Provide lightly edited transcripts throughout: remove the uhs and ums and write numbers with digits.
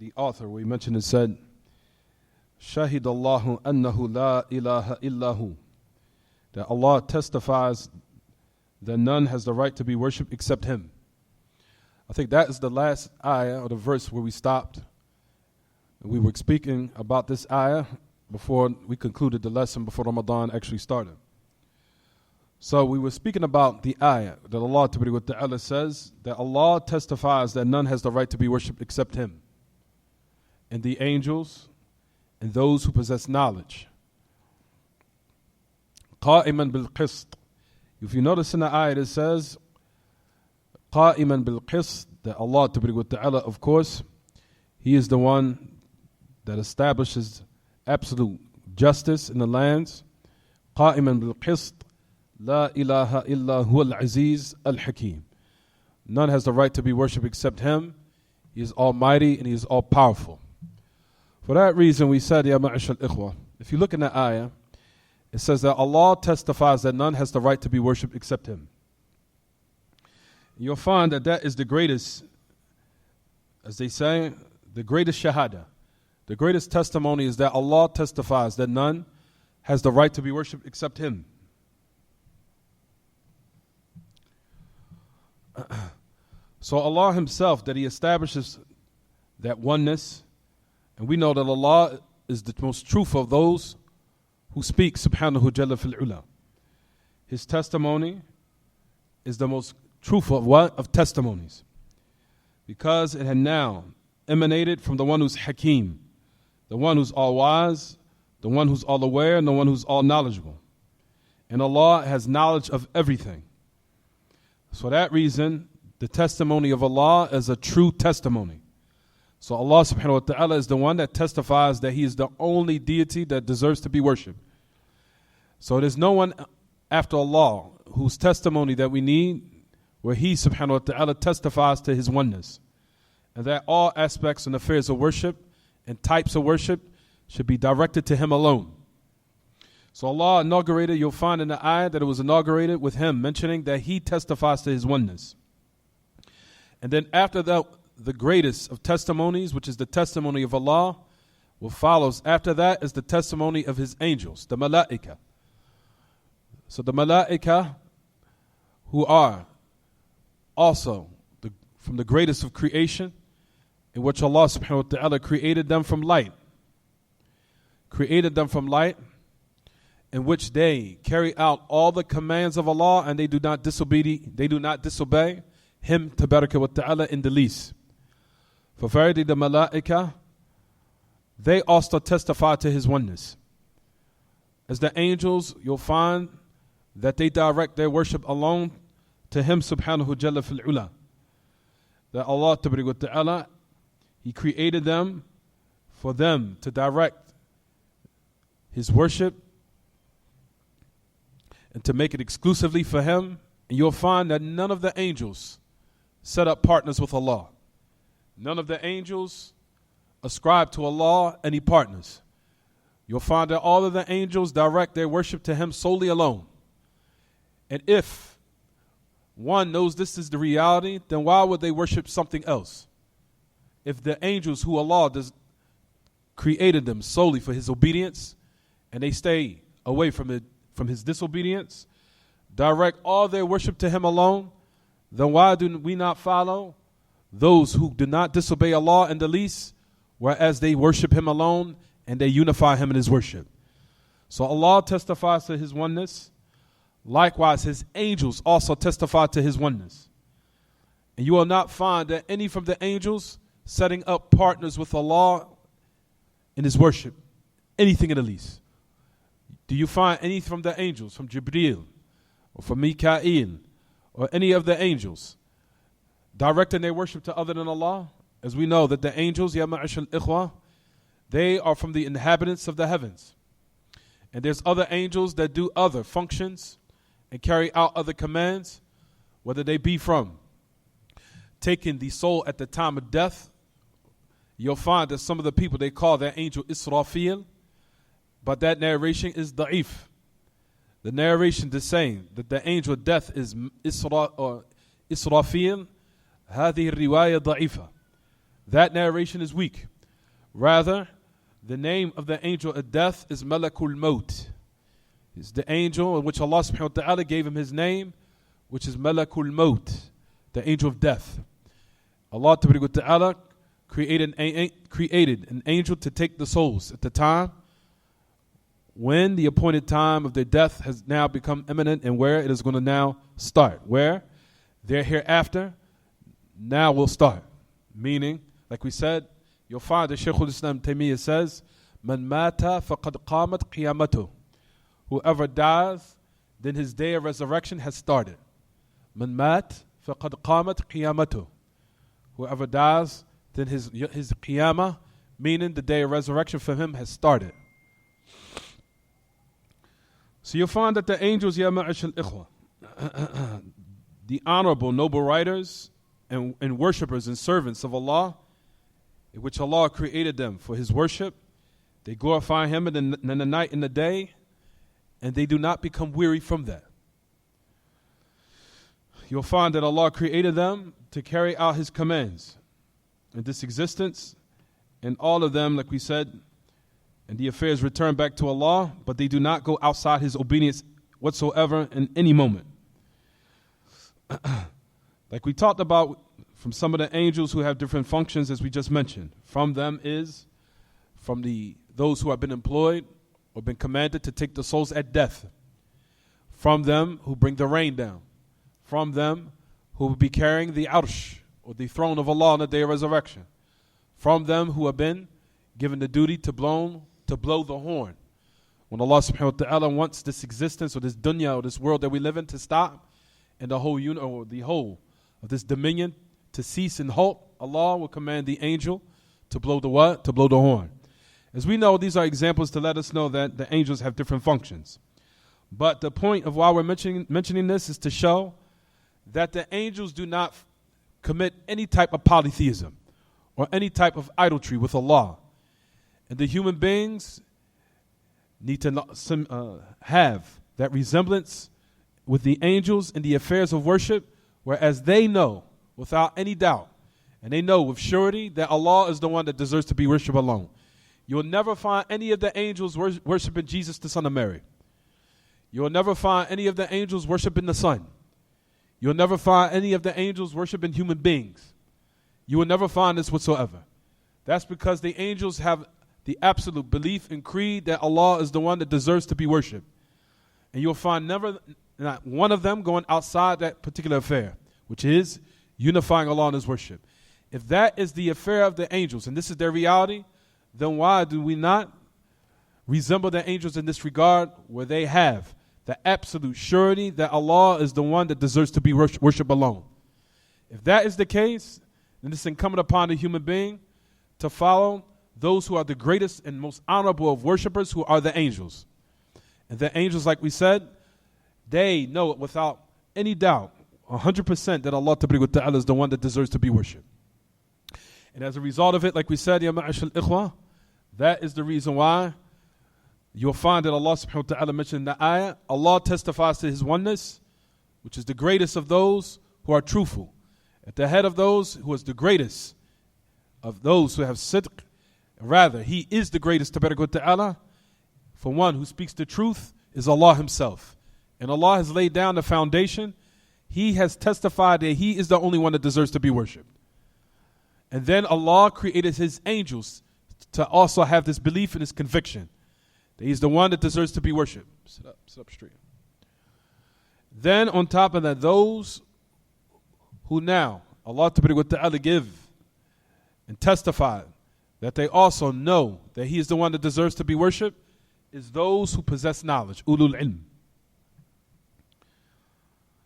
the author, we mentioned it said, Shahid Allahu annahu la ilaha illahu. That Allah testifies that none has the right to be worshipped except Him. I think that is the last ayah or the verse where we stopped. We were speaking about this ayah before we concluded the lesson, before Ramadan actually started. So we were speaking about the ayah that Allah Ta'ala says that Allah testifies that none has the right to be worshipped except Him, and the angels and those who possess knowledge. قائما بالقسط. If you notice in the ayah it says قائما بالقسط, that Allah Ta'ala, of course, He is the one that establishes absolute justice in the lands. قائما بالقسط لا إله إلا هو العزيز الحكيم. None has the right to be worshipped except Him. He is almighty and He is all powerful. For that reason we said, Ya ma'ashal ikhwa, if you look in the ayah, it says that Allah testifies that none has the right to be worshipped except Him. You'll find that that is the greatest, as they say, the greatest shahada. The greatest testimony is that Allah testifies that none has the right to be worshipped except Him. So Allah Himself, that He establishes that oneness, and we know that Allah is the most truthful of those who speak, subhanahu jalla fil ula. His testimony is the most truthful of what? Of testimonies. Because it had now emanated from the one who's Hakim, the one who's all wise, the one who's all aware, and the one who's all knowledgeable. And Allah has knowledge of everything. So for that reason, the testimony of Allah is a true testimony. So Allah subhanahu wa ta'ala is the one that testifies that He is the only deity that deserves to be worshipped. So there's no one after Allah whose testimony that we need, where He subhanahu wa ta'ala testifies to His oneness, and that all aspects and affairs of worship and types of worship should be directed to Him alone. So Allah inaugurated, you'll find in the ayah that it was inaugurated with Him mentioning that He testifies to His oneness. And then after that, the greatest of testimonies, which is the testimony of Allah, what follows after that is the testimony of His angels, the malaika. So the malaika, who are also from the greatest of creation, in which Allah subhanahu wa ta'ala created them from light. Created them from light, in which they carry out all the commands of Allah, and they do not disobey Him tabaraka wa ta'ala in the least. For verily the malaika, they also testify to His oneness. As the angels, you'll find that they direct their worship alone to Him subhanahu jalla fil ula. That Allah tabaraka wa ta'ala, He created them for them to direct His worship and to make it exclusively for Him. And you'll find that none of the angels set up partners with Allah. None of the angels ascribe to Allah any partners. You'll find that all of the angels direct their worship to Him solely alone. And if one knows this is the reality, then why would they worship something else? If the angels who Allah created them solely for His obedience, and they stay away from His disobedience, direct all their worship to Him alone, then why do we not follow those who do not disobey Allah in the least, whereas they worship Him alone and they unify Him in His worship? So Allah testifies to His oneness. Likewise, His angels also testify to His oneness. And you will not find that any from the angels setting up partners with Allah in His worship, anything in the least. Do you find any from the angels, from Jibreel or from Mikael or any of the angels, directing their worship to other than Allah? As we know that the angels, ya ma'ashal ikhwa, they are from the inhabitants of the heavens. And there's other angels that do other functions and carry out other commands, whether they be from taking the soul at the time of death. You'll find that some of the people, they call that angel Israfil, but that narration is da'if. The narration is saying that the angel of death is Israfil, هذه الرواية ضعيفة. That narration is weak. Rather, the name of the angel of death is Malakul Maut. It's the angel in which Allah subhanahu wa ta'ala gave him his name, which is Malakul Maut, the angel of death. Allah wa ta'ala created an angel to take the souls at the time when the appointed time of their death has now become imminent, and where it is going to now start. Where their hereafter now will start. Meaning, like we said, you'll find that Shaykh al-Islam Taymiyyah says, Man mata faqad qamat qiyamatuh. Whoever dies, then his day of resurrection has started. Man mat faqad qamat qiyamatuh. Whoever dies, then his qiyamah, meaning the day of resurrection for him, has started. So you'll find that the angels, ya ma'ash al-ikhwa, the honorable, noble writers and worshippers and servants of Allah, in which Allah created them for his worship, they glorify him in the night and the day, and they do not become weary from that. You'll find that Allah created them to carry out his commands in this existence, and all of them, like we said, and the affairs return back to Allah, but they do not go outside his obedience whatsoever in any moment. Like we talked about from some of the angels who have different functions, as we just mentioned. From them is those who have been employed or been commanded to take the souls at death. From them who bring the rain down. From them who will be carrying the arsh, or the throne of Allah on the day of resurrection. From them who have been given the duty to blow the horn. When Allah subhanahu wa ta'ala wants this existence or this dunya or this world that we live in to stop, and the whole of this dominion to cease and halt, Allah will command the angel to blow the what? To blow the horn. As we know, these are examples to let us know that the angels have different functions. But the point of why we're mentioning this is to show that the angels do not commit any type of polytheism or any type of idolatry with Allah. And the human beings need to have that resemblance with the angels in the affairs of worship, whereas they know without any doubt, and they know with surety that Allah is the one that deserves to be worshipped alone. You will never find any of the angels worshiping Jesus, the Son of Mary. You will never find any of the angels worshiping the Son. You will never find any of the angels worshiping human beings. You will never find this whatsoever. That's because the angels have the absolute belief and creed that Allah is the one that deserves to be worshipped. And you'll find not one of them going outside that particular affair, which is unifying Allah in his worship. If that is the affair of the angels, and this is their reality, then why do we not resemble the angels in this regard, where they have the absolute surety that Allah is the one that deserves to be worshipped alone? If that is the case, then it's incumbent upon the human being to follow those who are the greatest and most honorable of worshipers, who are the angels. And the angels, like we said, they know it without any doubt, 100%, that Allah Ta'ala is the one that deserves to be worshipped. And as a result of it, like we said, ya ma'ashal ikhwa, that is the reason why you'll find that Allah subhanahu wa ta'ala mentioned in the ayah, Allah testifies to his oneness, which is the greatest of those who are truthful. At the head of those who is the greatest of those who have sidq, rather, he is the greatest, ta'ala. For one who speaks the truth is Allah himself. And Allah has laid down the foundation. He has testified that he is the only one that deserves to be worshipped. And then Allah created his angels to also have this belief and this conviction that he's the one that deserves to be worshipped. Sit up straight. Then on top of that, those who now Allah Ta'ala give and testify that they also know that he is the one that deserves to be worshipped, is those who possess knowledge, ulul ilm.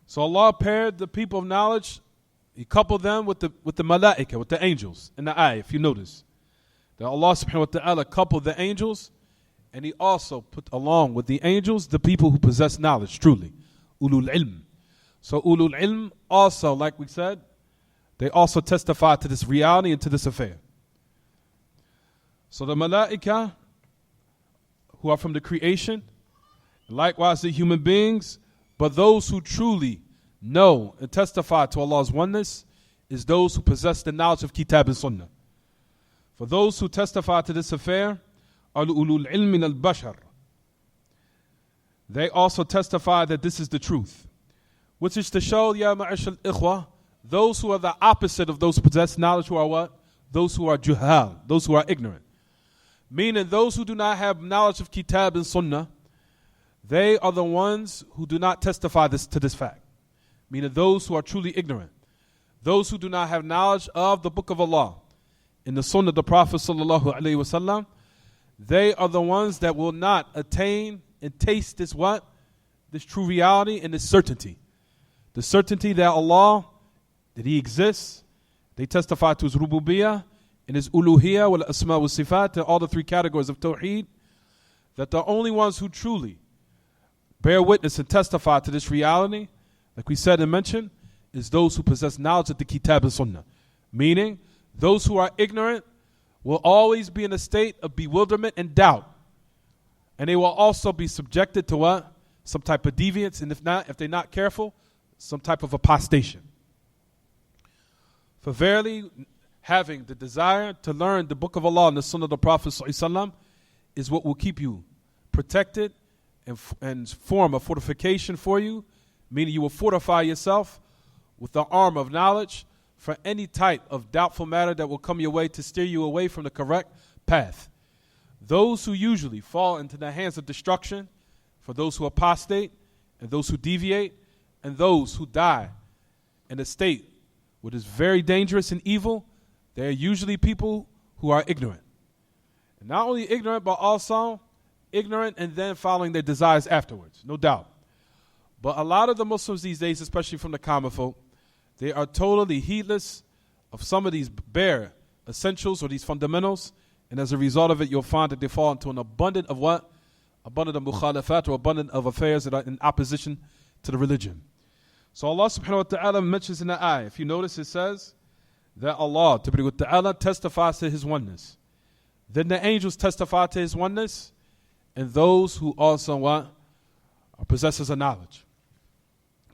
So Allah paired the people of knowledge, he coupled them with the malaika, with the angels in the ayah, if you notice. That Allah subhanahu wa ta'ala coupled the angels, and he also put along with the angels the people who possess knowledge, truly. Ulul ilm. So ulul ilm also, like we said, they also testify to this reality and to this affair. So the malaika, who are from the creation, likewise the human beings, but those who truly know and testify to Allah's oneness is those who possess the knowledge of Kitab and Sunnah. For those who testify to this affair are ulul ilm min al-bashar. They also testify that this is the truth. Which is to show, ya ma'ashal ikhwa, those who are the opposite of those who possess knowledge, who are what? Those who are juhal, those who are ignorant. Meaning those who do not have knowledge of kitab and sunnah, they are the ones who do not testify to this fact. Meaning those who are truly ignorant. Those who do not have knowledge of the book of Allah and the sunnah of the Prophet sallallahu alaihi wasallam, they are the ones that will not attain and taste this what? This true reality and this certainty. The certainty that Allah, that He exists. They testify to His rububiyyah and His uluhiyyah wal asma wa sifat, and all the three categories of tawheed. That the only ones who truly bear witness and testify to this reality, like we said and mentioned, is those who possess knowledge of the kitab and sunnah. Meaning, those who are ignorant will always be in a state of bewilderment and doubt. And they will also be subjected to what? Some type of deviance, and if they're not careful, some type of apostation. For verily, having the desire to learn the book of Allah and the sunnah of the Prophet ﷺ is what will keep you protected and form a fortification for you, meaning you will fortify yourself with the arm of knowledge for any type of doubtful matter that will come your way to steer you away from the correct path. Those who usually fall into the hands of destruction, for those who apostate and those who deviate and those who die in a state which is very dangerous and evil, they are usually people who are ignorant. And not only ignorant, but also ignorant and then following their desires afterwards, no doubt. But a lot of the Muslims these days, especially from the common folk, they are totally heedless of some of these bare essentials or these fundamentals, and as a result of it, you'll find that they fall into an abundant of what? Abundant of mukhalafat, or abundant of affairs that are in opposition to the religion. So Allah subhanahu wa ta'ala mentions in the ayah, if you notice it says that Allah ta'ala testifies to His oneness. Then the angels testify to His oneness, and those who also what? Are possessors of knowledge.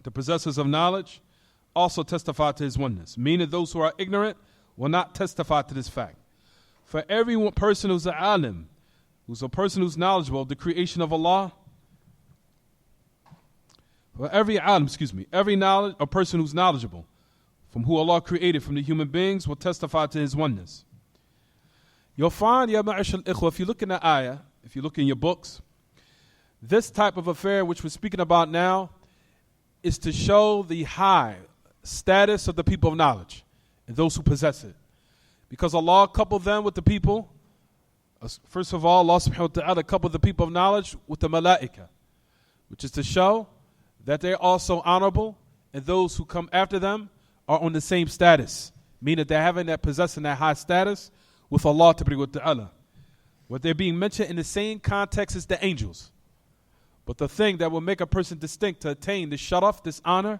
The possessors of knowledge also testify to His oneness, meaning those who are ignorant will not testify to this fact. For every person who's an alim, who's a person who's knowledgeable of the creation of Allah, for every alim, every knowledge, a person who's knowledgeable from who Allah created from the human beings will testify to His oneness. You'll find, ya ma'ashal ikhwa, if you look in the ayah, if you look in your books, this type of affair which we're speaking about now is to show the high status of the people of knowledge and those who possess it. Because Allah coupled them with the people. First of all, Allah subhanahu wa ta'ala coupled the people of knowledge with the malaika, which is to show that they're also honorable, and those who come after them are on the same status, meaning they're having that, possessing that high status with Allah ta'ala. What they're being mentioned in the same context as the angels. But the thing that will make a person distinct to attain this sharaf, this honor,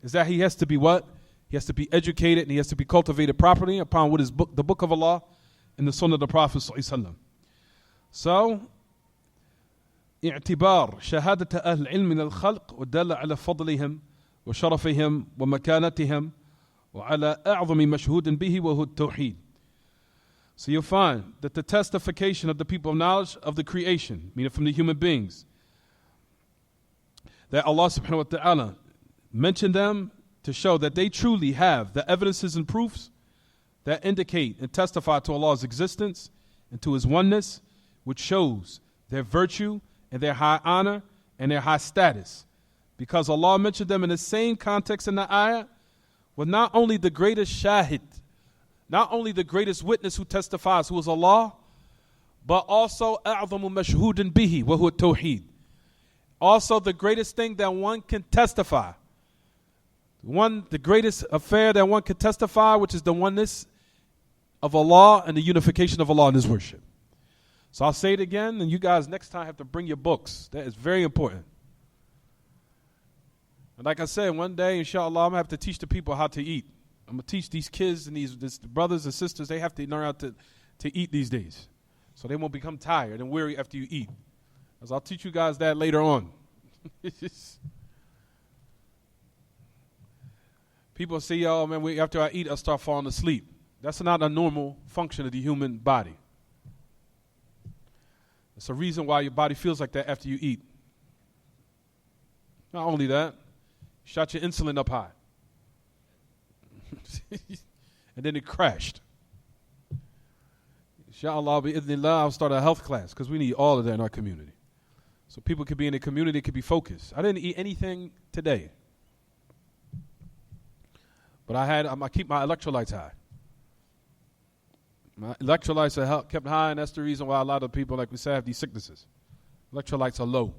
is that he has to be what? He has to be educated and he has to be cultivated properly upon what is the book of Allah and the sunnah of the Prophet ﷺ. So, اعتبار شهادة أهل العلم من الخلق والدالة على فضلهم وشرفهم ومكانتهم وعلى أعظم مشهود به وهو التوحيد. So you'll find that the testification of the people of knowledge of the creation, meaning from the human beings, that Allah subhanahu wa ta'ala mentioned them to show that they truly have the evidences and proofs that indicate and testify to Allah's existence and to His oneness, which shows their virtue and their high honor and their high status. Because Allah mentioned them in the same context in the ayah with not only the greatest shahid, not only the greatest witness who testifies, who is Allah, but also أعظم مشهود به وهو التوحيد. Also the greatest thing that one can testify. The greatest affair that one can testify, which is the oneness of Allah and the unification of Allah in His worship. So I'll say it again, and you guys next time have to bring your books. That is very important. And like I said, one day, inshallah, I'm going to have to teach the people how to eat. I'm going to teach these kids and these brothers and sisters, they have to learn how to eat these days. So they won't become tired and weary after you eat. As I'll teach you guys that later on. People say, oh man, after I eat, I'll start falling asleep. That's not a normal function of the human body. It's a reason why your body feels like that after you eat. Not only that, you shot your insulin up high. And then it crashed. Inshallah, bi'idhnillah, I'll start a health class because we need all of that in our community. So people could be in the community, could be focused. I didn't eat anything today. But I keep my electrolytes high. My electrolytes are kept high, and that's the reason why a lot of people, like we said, have these sicknesses. Electrolytes are low.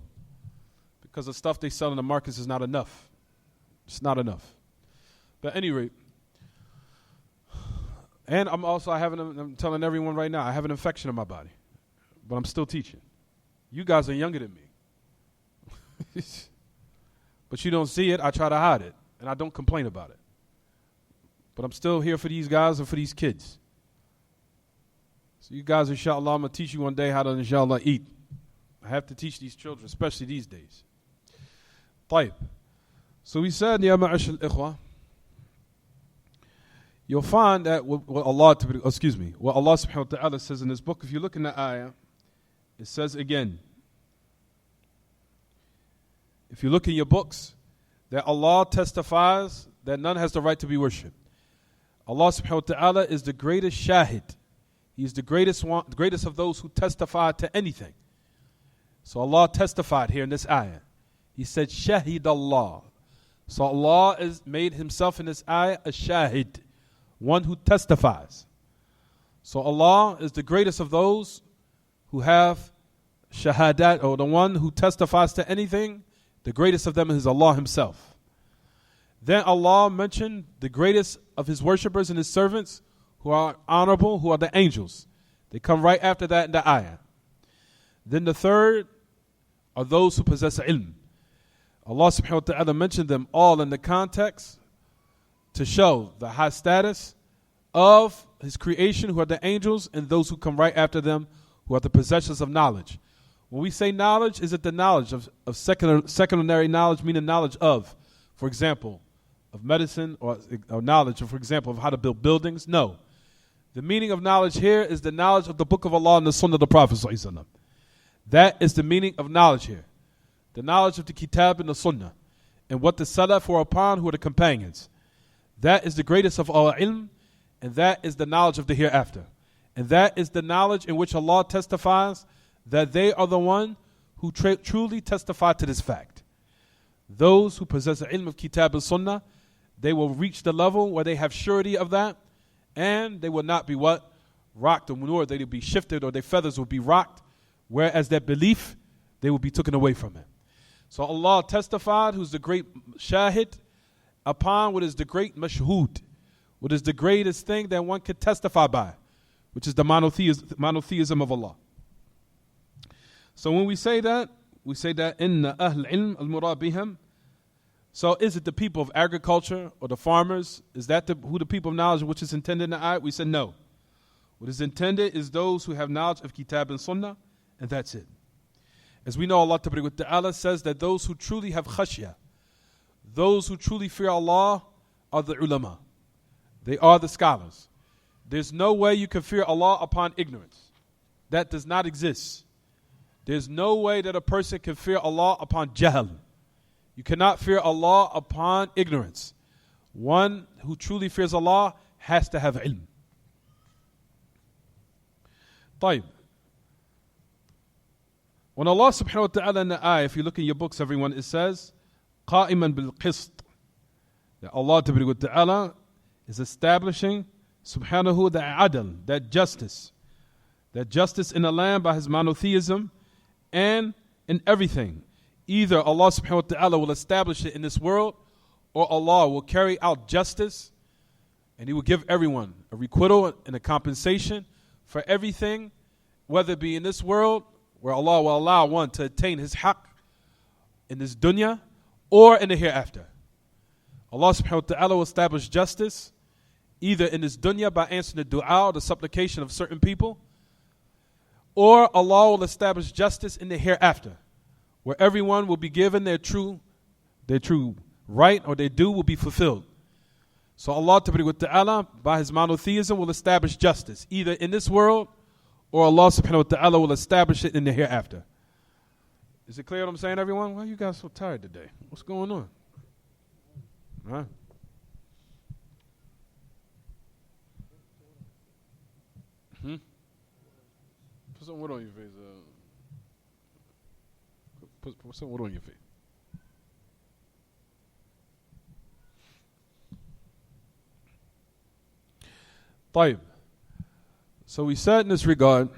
Because the stuff they sell in the markets is not enough. It's not enough. But at any rate, and I'm telling everyone right now, I have an infection in my body. But I'm still teaching. You guys are younger than me. But you don't see it, I try to hide it. And I don't complain about it. But I'm still here for these guys and for these kids. So you guys, inshallah, I'm going to teach you one day how to, inshallah, eat. I have to teach these children, especially these days. طيب. So we said, Ya ma'ash al-ikhwa, you'll find that what Allah subhanahu wa ta'ala says in this book, if you look in the ayah, it says again, if you look in your books, that Allah testifies that none has the right to be worshipped. Allah subhanahu wa ta'ala is the greatest shahid. He is the greatest of those who testify to anything. So Allah testified here in this ayah. He said, Shahid Allah. So Allah has made himself in this ayah a shahid, one who testifies. So Allah is the greatest of those who have shahadat, or the one who testifies to anything. The greatest of them is Allah himself. Then Allah mentioned the greatest of his worshippers and his servants who are honorable, who are the angels. They come right after that in the ayah. Then the third are those who possess ilm. Allah subhanahu wa ta'ala mentioned them all in the context to show the high status of his creation, who are the angels, and those who come right after them, who are the possessors of knowledge. When we say knowledge, is it the knowledge of secondary knowledge, meaning knowledge of, for example, of medicine, or knowledge, for example, of how to build buildings? No. The meaning of knowledge here is the knowledge of the book of Allah and the sunnah of the Prophet sallallahu alaihi wasallam. That is the meaning of knowledge here. The knowledge of the kitab and the sunnah, and what the salaf were upon, who are the companions. That is the greatest of all ilm, and that is the knowledge of the hereafter. And that is the knowledge in which Allah testifies that they are the one who truly testify to this fact. Those who possess the ilm of kitab and sunnah, they will reach the level where they have surety of that, and they will not be what? Rocked, or they will be shifted, or their feathers will be rocked, whereas their belief, they will be taken away from it. So Allah testified, who's the great shahid, upon what is the great mashhud, what is the greatest thing that one could testify by, which is the monotheism of Allah. So when we say that inna ahl ilm al-murad bihim. So is it the people of agriculture or the farmers? Is that who the people of knowledge which is intended in the ayat? We said no. What is intended is those who have knowledge of kitab and sunnah, and that's it. As we know, Allah Ta'ala says that those who truly have khashya, those who truly fear Allah, are the ulama. They are the scholars. There's no way you can fear Allah upon ignorance. That does not exist. There's no way that a person can fear Allah upon jahl. You cannot fear Allah upon ignorance. One who truly fears Allah has to have ilm. طيب. When Allah subhanahu wa ta'ala in the ayah, if you look in your books, everyone, it says, قَائِمًا بِالْقِسْطِ, that Allah ta'ala is establishing, subhanahu, the adl, that justice in the land by his monotheism and in everything. Either Allah subhanahu wa ta'ala will establish it in this world, or Allah will carry out justice and he will give everyone a requital and a compensation for everything, whether it be in this world, where Allah will allow one to attain his haqq in this dunya, or in the hereafter. Allah subhanahu wa ta'ala will establish justice either in this dunya by answering the dua or the supplication of certain people, or Allah will establish justice in the hereafter, where everyone will be given their true right, or their due will be fulfilled. So Allah Ta'ala, by His monotheism, will establish justice, either in this world or Allah subhanahu wa ta'ala will establish it in the hereafter. Is it clear what I'm saying, everyone? Why are you guys so tired today? What's going on? Huh? Put some wood on your face. Put some wood on your face. طيب. So we said in this regard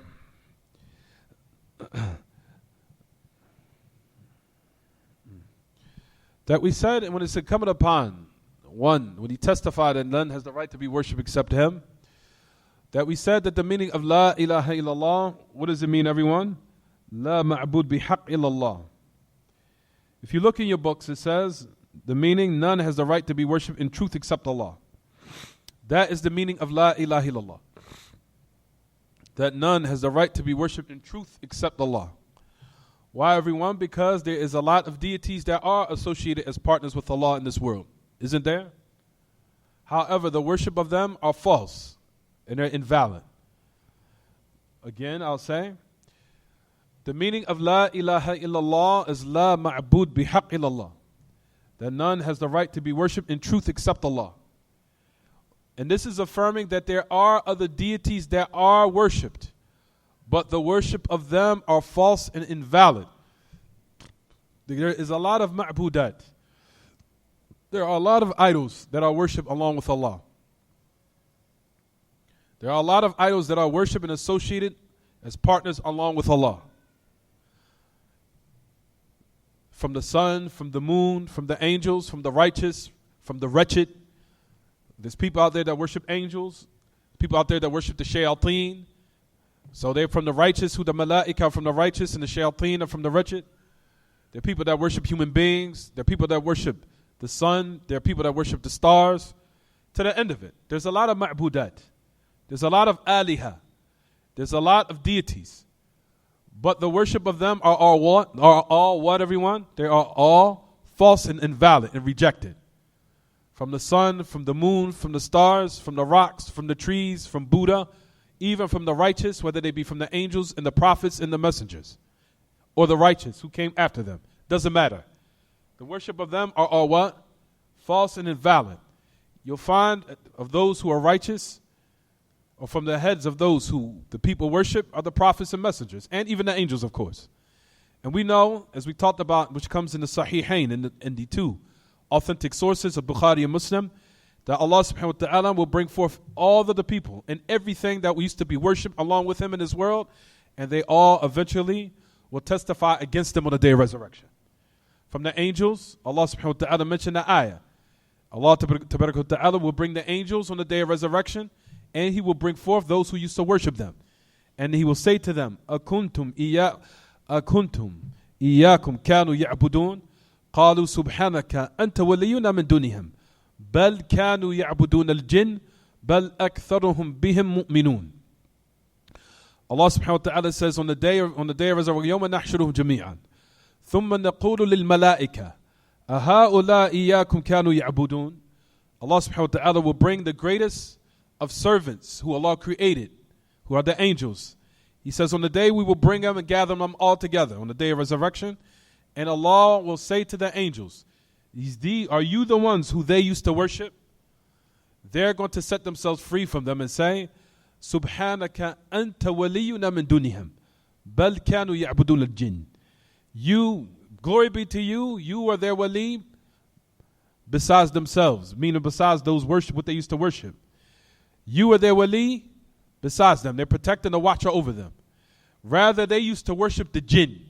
that we said when it's incumbent upon one, when he testified that none has the right to be worshipped except him, that we said that the meaning of La ilaha illallah, what does it mean, everyone? La ma'bud bihaq illallah. If you look in your books, it says the meaning, none has the right to be worshipped in truth except Allah. That is the meaning of La ilaha illallah. That none has the right to be worshipped in truth except Allah. Why, everyone? Because there is a lot of deities that are associated as partners with Allah in this world. Isn't there? However, the worship of them are false and they're invalid. Again, I'll say, the meaning of La ilaha illallah is La ma'bud bihaq illallah. That none has the right to be worshipped in truth except Allah. And this is affirming that there are other deities that are worshipped, but the worship of them are false and invalid. There is a lot of ma'budat. There are a lot of idols that are worshipped along with Allah. There are a lot of idols that are worshipped and associated as partners along with Allah. From the sun, from the moon, from the angels, from the righteous, from the wretched. There's people out there that worship angels, people out there that worship the shayateen. So they're from the righteous, who the malaika are from the righteous, and the shayateen are from the wretched. There are people that worship human beings. There are people that worship the sun. There are people that worship the stars. To the end of it, there's a lot of ma'budat. There's a lot of aliha. There's a lot of deities. But the worship of them are all what? Are all what, everyone? They are all false and invalid and rejected. From the sun, from the moon, from the stars, from the rocks, from the trees, from Buddha, even from the righteous, whether they be from the angels and the prophets and the messengers, or the righteous who came after them. Doesn't matter. The worship of them are all what? False and invalid. You'll find of those who are righteous, or from the heads of those who the people worship, are the prophets and messengers, and even the angels, of course. And we know, as we talked about, which comes in the Sahihain, in the two authentic sources of Bukhari and Muslim, that Allah subhanahu wa ta'ala will bring forth all of the people and everything that we used to be worshipped along with him in this world, and they all eventually will testify against them on the day of resurrection. From the angels, Allah subhanahu wa ta'ala mentioned the ayah. Allah tabarak wa ta'ala will bring the angels on the day of resurrection, and he will bring forth those who used to worship them. And he will say to them, أَكُنْتُمْ إِيَّاكُمْ كَانُوا يَعْبُدُونَ قالوا سبحانك أنت ولينا من دونهم بل كانوا يعبدون الجن بل أكثرهم بهم مؤمنون. Allah subhanahu wa ta'ala says on the day of resurrection, يوم نحشرهم جميعا ثم نقول للملائكة أهؤلاء إياكم كانوا يعبدون. Allah subhanahu wa ta'ala will bring the greatest of servants who Allah created, who are the angels. He says on the day we will bring them and gather them all together on the day of resurrection. And Allah will say to the angels, are you the ones who they used to worship? They're going to set themselves free from them and say, Subhanaka anta waliyuna min dunihim, bal kanu ya'budun al-jinn. You, glory be to you, you are their wali besides themselves, meaning besides those worship what they used to worship. You are their wali besides them. They're protecting the watcher over them. Rather, they used to worship the jinn.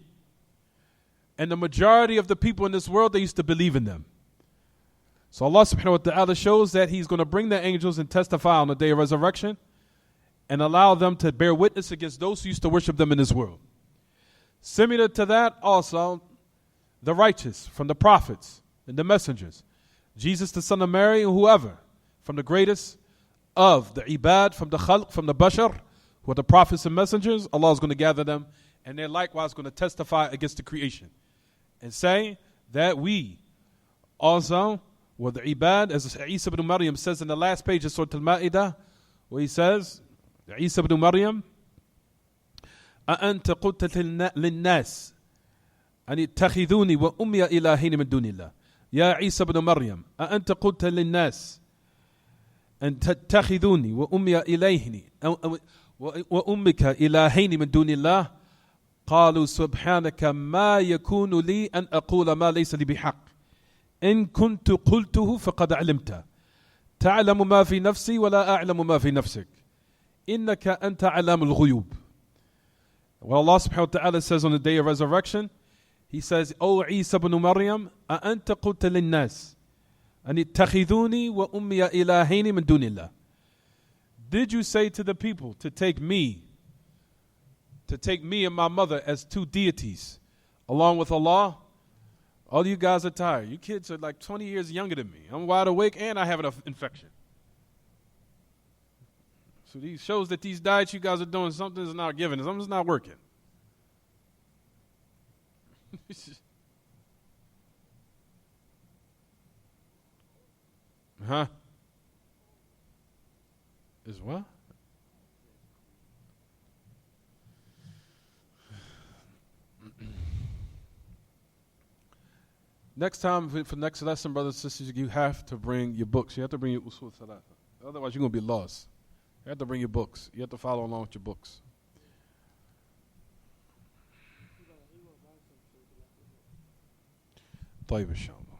And the majority of the people in this world, they used to believe in them. So Allah subhanahu wa ta'ala shows that he's going to bring the angels and testify on the day of resurrection and allow them to bear witness against those who used to worship them in this world. Similar to that also, the righteous from the prophets and the messengers, Jesus the son of Mary and whoever, from the greatest of the ibad, from the khalq, from the bashar, who are the prophets and messengers, Allah is going to gather them and they're likewise going to testify against the creation and say that we also Well, the ibad, as Isa ibn Maryam says in the last page of Surah Al-Ma'idah, where he says, Isa ibn Maryam, أَأَنْتَ قُلْتَ لِلنَّاسِ أَنِ اتَّخِذُونِي وَأُمِّيَ إِلَهَيْنِ مِن دُونِ اللَّهِ يا عيسى بن مريم أأنت قلت للناس أن تتخذوني وأمك إلهين من دون الله قالوا سبحانك ما يكون لي أن أقول ما ليس لي بحق إن كنت قلته فقد علمته تعلم ما في نفسي ولا أعلم ما في نفسك إنك أنت علام الغيوب. Well, Allah subhanahu wa ta'ala says on the day of resurrection, He says, O Isa ibn Maryam, أَأَنْتَ قُلْتَ لِلنَّاسِ أَنِ اتَّخِذُونِي وَأُمِّيَ إِلَهَيْنِ مِن دُونِ اللَّهِ. Did you say to the people to take me and my mother as two deities along with Allah? All you guys are tired. You kids are like 20 years younger than me. I'm wide awake and I have an infection. So these shows that these diets you guys are doing, something's not giving, something's not working. Huh? Is what? Next time, for next lesson, brothers and sisters, you have to bring your books. You have to bring your usul thalatha. Otherwise, you're going to be lost. You have to bring your books. You have to follow along with your books. طيب إن شاء الله.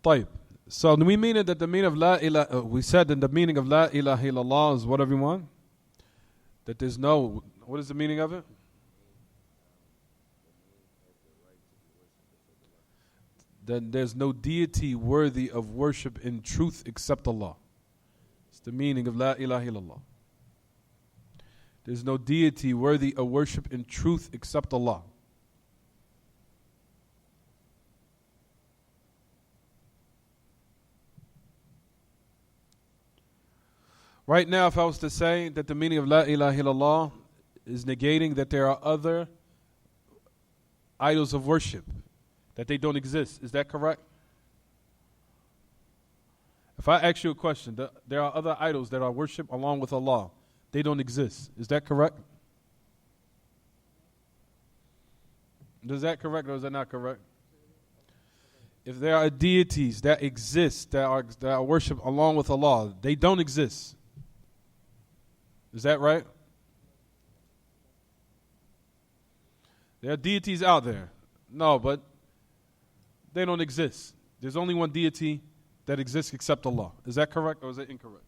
طيب. So do we mean it that the meaning of La ilaha, we said that the meaning of La ilaha illallah is what, everyone? That there's no, what is the meaning of it? That there's no deity worthy of worship in truth except Allah. It's the meaning of La ilaha illallah. There's no deity worthy of worship in truth except Allah. Right now, if I was to say that the meaning of La ilaha illallah is negating that there are other idols of worship, that they don't exist, is that correct? If I ask you a question, there are other idols that are worshipped along with Allah, they don't exist, is that correct? Is that correct or is that not correct? If there are deities that exist, that are worshipped along with Allah, they don't exist. Is that right? There are deities out there. No, but they don't exist. There's only one deity that exists except Allah. Is that correct or is that incorrect?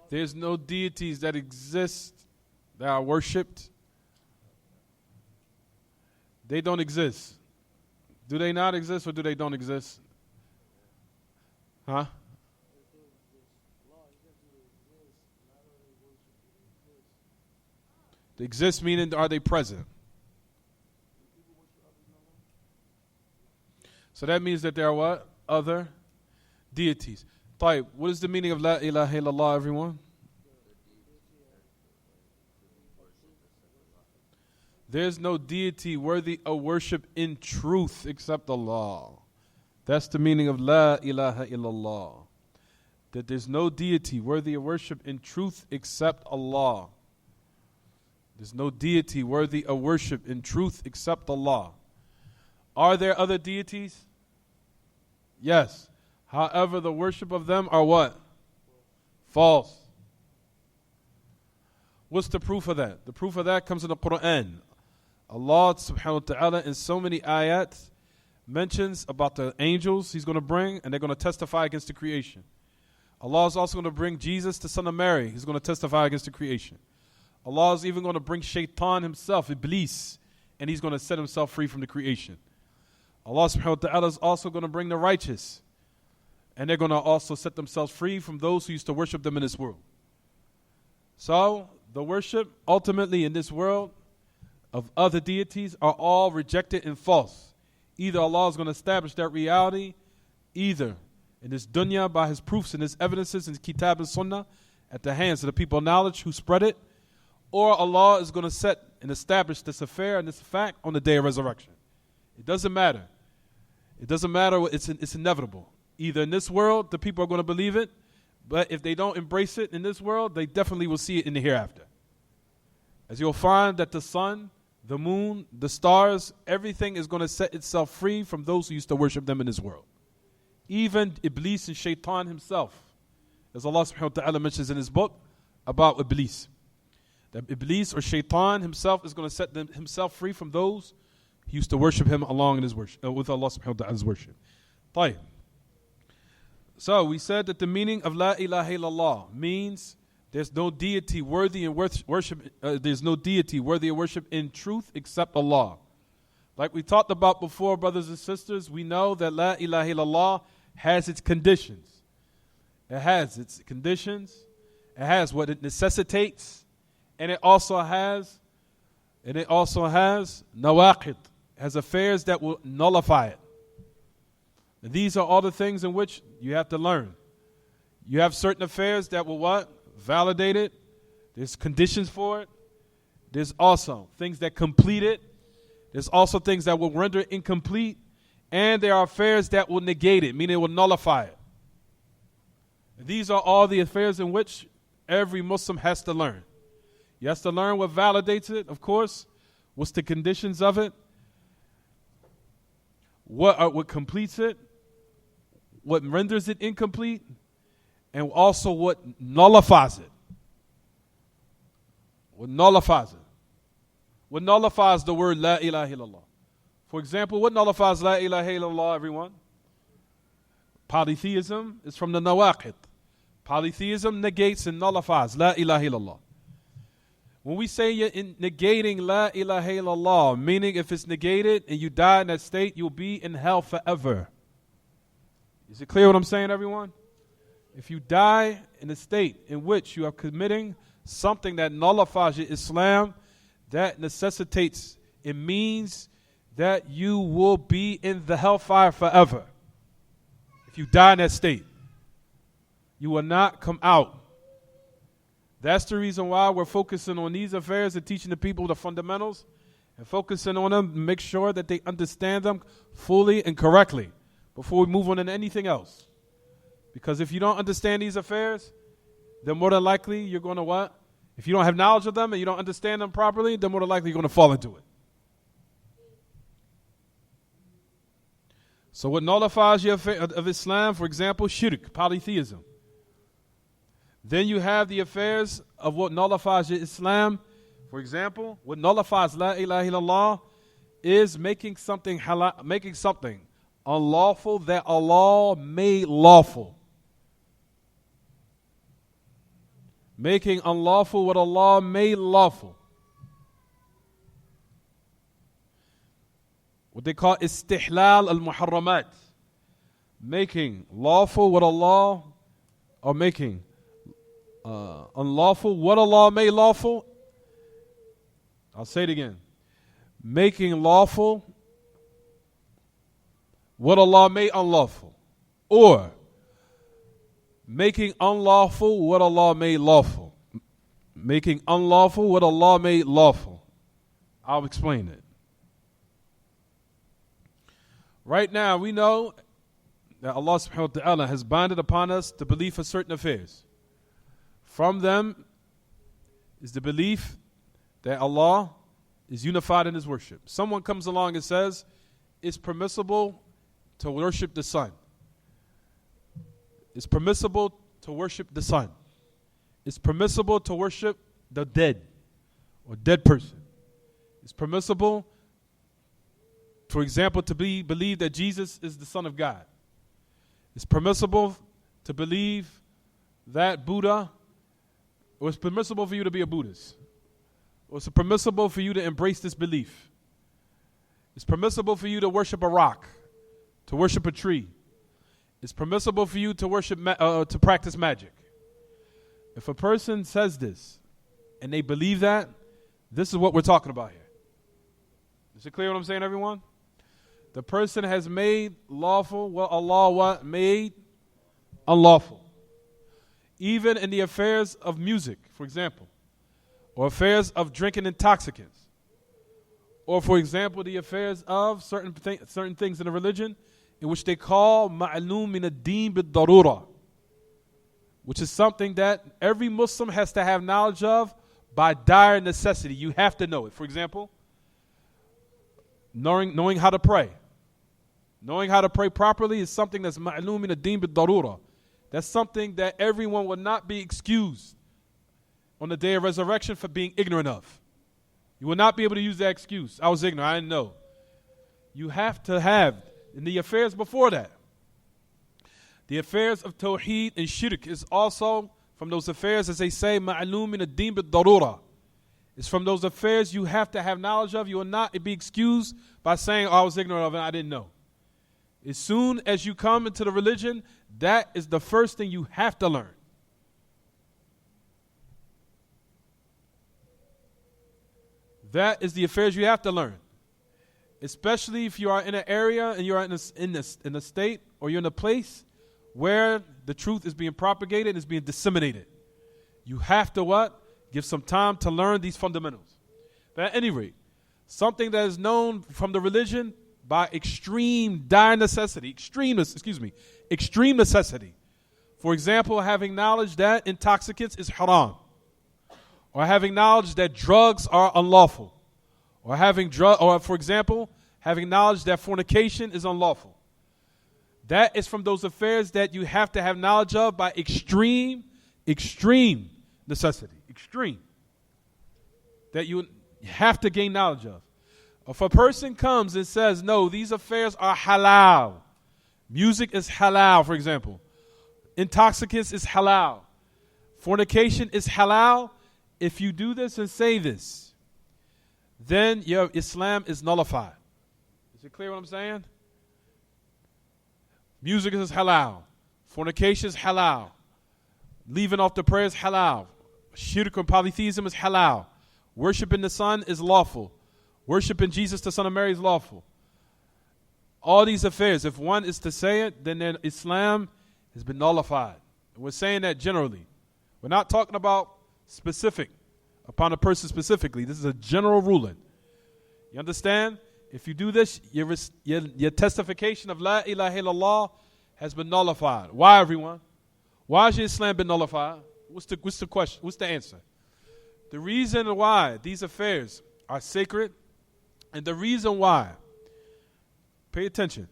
There's no deities that exist that are worshipped. They don't exist. Do they not exist or do they don't exist? Huh? They exist meaning are they present? So that means that there are what? Other deities. طيب, what is the meaning of La ilaha illallah, everyone? There's no deity worthy of worship in truth except Allah. That's the meaning of La ilaha illallah. That there's no deity worthy of worship in truth except Allah. There's no deity worthy of worship in truth except Allah. Are there other deities? Yes. However, the worship of them are what? False. What's the proof of that? The proof of that comes in the Quran. Allah subhanahu wa ta'ala in so many ayat mentions about the angels He's going to bring, and they're going to testify against the creation. Allah is also going to bring Jesus, the son of Mary. He's going to testify against the creation. Allah is even going to bring Shaitan himself, Iblis, and he's going to set himself free from the creation. Allah subhanahu wa ta'ala is also going to bring the righteous, and they're going to also set themselves free from those who used to worship them in this world. So, the worship ultimately in this world of other deities are all rejected and false. Either Allah is going to establish that reality, either in this dunya by His proofs and His evidences in Kitab and Sunnah, at the hands of the people of knowledge who spread it, or Allah is going to set and establish this affair and this fact on the day of resurrection. It doesn't matter. It doesn't matter. It's inevitable. Either in this world, the people are going to believe it, but if they don't embrace it in this world, they definitely will see it in the hereafter. As you'll find that the sun, the moon, the stars, everything is going to set itself free from those who used to worship them in this world. Even Iblis and Shaitan himself, as Allah subhanahu wa ta'ala mentions in his book about Iblis. That Iblis or Shaitan himself is going to set himself free from those who used to worship him along in his worship, with Allah subhanahu wa ta'ala's worship. طيب. So we said that the meaning of La ilaha illallah means there's no deity worthy of worship. There's no deity worthy of worship in truth except Allah. Like we talked about before, brothers and sisters, we know that La ilaha illallah has its conditions. It has its conditions. It has what it necessitates, and it also has nawaqid, has affairs that will nullify it. And these are all the things in which you have to learn. You have certain affairs that will what? Validate it. There's conditions for it. There's also things that complete it. There's also things that will render it incomplete. And there are affairs that will negate it, meaning it will nullify it. And these are all the affairs in which every Muslim has to learn. He has to learn what validates it, of course. What's the conditions of it? What completes it? What renders it incomplete? And also what nullifies it. What nullifies it. What nullifies the word La ilaha illallah. For example, what nullifies La ilaha illallah, everyone? Polytheism is from the nawaqid. Polytheism negates and nullifies La ilaha illallah. When we say you're negating La ilaha illallah, meaning if it's negated and you die in that state, you'll be in hell forever. Is it clear what I'm saying, everyone? If you die in a state in which you are committing something that nullifies your Islam, that necessitates, it means that you will be in the hellfire forever. If you die in that state, you will not come out. That's the reason why we're focusing on these affairs and teaching the people the fundamentals and focusing on them to make sure that they understand them fully and correctly before we move on to anything else. Because if you don't understand these affairs, then more than likely you're going to what? If you don't have knowledge of them and you don't understand them properly, then more than likely you're going to fall into it. So what nullifies your affair of Islam, for example, shirk, polytheism. Then you have the affairs of what nullifies your Islam. For example, what nullifies La ilaha illallah is making something halal, making something unlawful that Allah made lawful. Making unlawful what Allah made lawful. What they call istihlal al-muharramat. Making lawful what Allah, or making unlawful what Allah made lawful. I'll say it again. Making lawful what Allah made unlawful. Or making unlawful what Allah made lawful. Making unlawful what Allah made lawful. I'll explain it. Right now, we know that Allah subhanahu wa ta'ala has binded upon us the belief of certain affairs. From them is the belief that Allah is unified in His worship. Someone comes along and says, it's permissible to worship the sun. It's permissible to worship the sun. It's permissible to worship the dead or dead person. It's permissible, for example, to believe that Jesus is the Son of God. It's permissible to believe that Buddha, or it's permissible for you to be a Buddhist. Or it's permissible for you to embrace this belief. It's permissible for you to worship a rock, to worship a tree. It's permissible for you to worship, to practice magic. If a person says this and they believe that, this is what we're talking about here. Is it clear what I'm saying, everyone? The person has made lawful what Allah made unlawful. Even in the affairs of music, for example, or affairs of drinking intoxicants, or for example, the affairs of certain things in the religion in which they call ma'loom min ad-din bid-darura, which is something that every Muslim has to have knowledge of by dire necessity. You have to know it. For example, knowing how to pray. Knowing how to pray properly is something that's ma'loom min ad-din bid-darura. That's something that everyone will not be excused on the day of resurrection for being ignorant of. You will not be able to use that excuse. I was ignorant, I didn't know. You have to have, in the affairs before that, the affairs of Tawheed and Shirk is also from those affairs, as they say, ma'loom min ad-din bid-darura. It's from those affairs you have to have knowledge of. You will not be excused by saying, oh, I was ignorant of it, I didn't know. As soon as you come into the religion, that is the first thing you have to learn. That is the affairs you have to learn. Especially if you are in an area and you are in a state or you're in a place where the truth is being propagated and is being disseminated. You have to what? Give some time to learn these fundamentals. But at any rate, something that is known from the religion by extreme dire necessity, extreme necessity. For example, having knowledge that intoxicants is haram, or having knowledge that drugs are unlawful, or for example, having knowledge that fornication is unlawful. That is from those affairs that you have to have knowledge of by extreme necessity. Extreme. That you have to gain knowledge of. If a person comes and says, no, these affairs are halal. Music is halal, for example. Intoxicants is halal. Fornication is halal. If you do this and say this, then your Islam is nullified. Is it clear what I'm saying? Music is halal. Fornication is halal. Leaving off the prayer is halal. Shirk and polytheism is halal. Worshipping the sun is lawful. Worshipping Jesus, the Son of Mary, is lawful. All these affairs, if one is to say it, then Islam has been nullified. And we're saying that generally. We're not talking about specific, upon a person specifically. This is a general ruling. You understand? If you do this, your testification of La ilaha illallah has been nullified. Why, everyone? Why has your Islam been nullified? What's the question? What's the answer? The reason why these affairs are sacred, and the reason why, pay attention,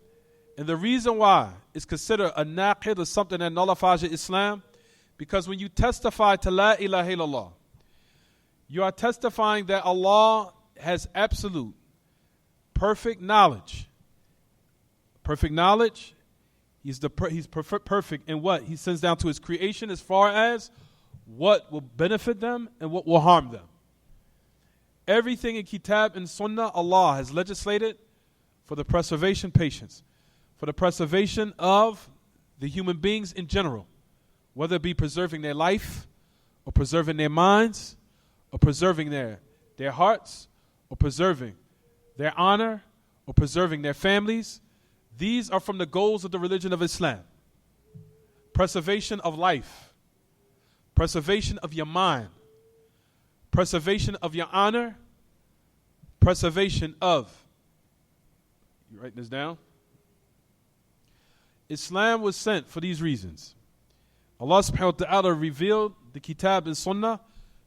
and the reason why it's considered a naqid or something that nullifies your Islam, because when you testify to La ilaha illallah, you are testifying that Allah has absolute, perfect knowledge. Perfect knowledge. He's perfect in what He sends down to His creation as far as what will benefit them and what will harm them. Everything in Kitab and Sunnah, Allah has legislated for the preservation, patience, for the preservation of the human beings in general, whether it be preserving their life or preserving their minds or preserving their hearts or preserving their honor or preserving their families. These are from the goals of the religion of Islam. Preservation of life, preservation of your mind, preservation of your honor, preservation of, you writing this down? Islam was sent for these reasons. Allah subhanahu wa ta'ala revealed the Kitab and Sunnah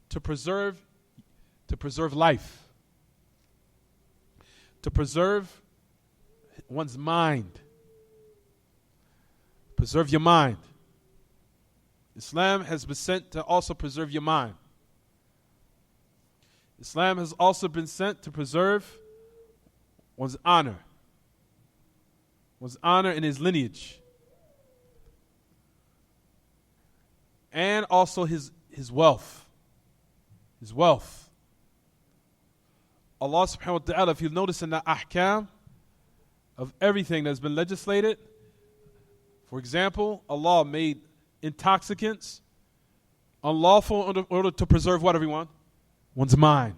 to preserve life, to preserve one's mind. Preserve your mind. Islam has been sent to also preserve your mind. Islam has also been sent to preserve one's honor in his lineage, and also his wealth. His wealth. Allah subhanahu wa ta'ala, if you notice in the ahkam of everything that's been legislated, for example, Allah made intoxicants unlawful in order to preserve what, everyone? One's mind.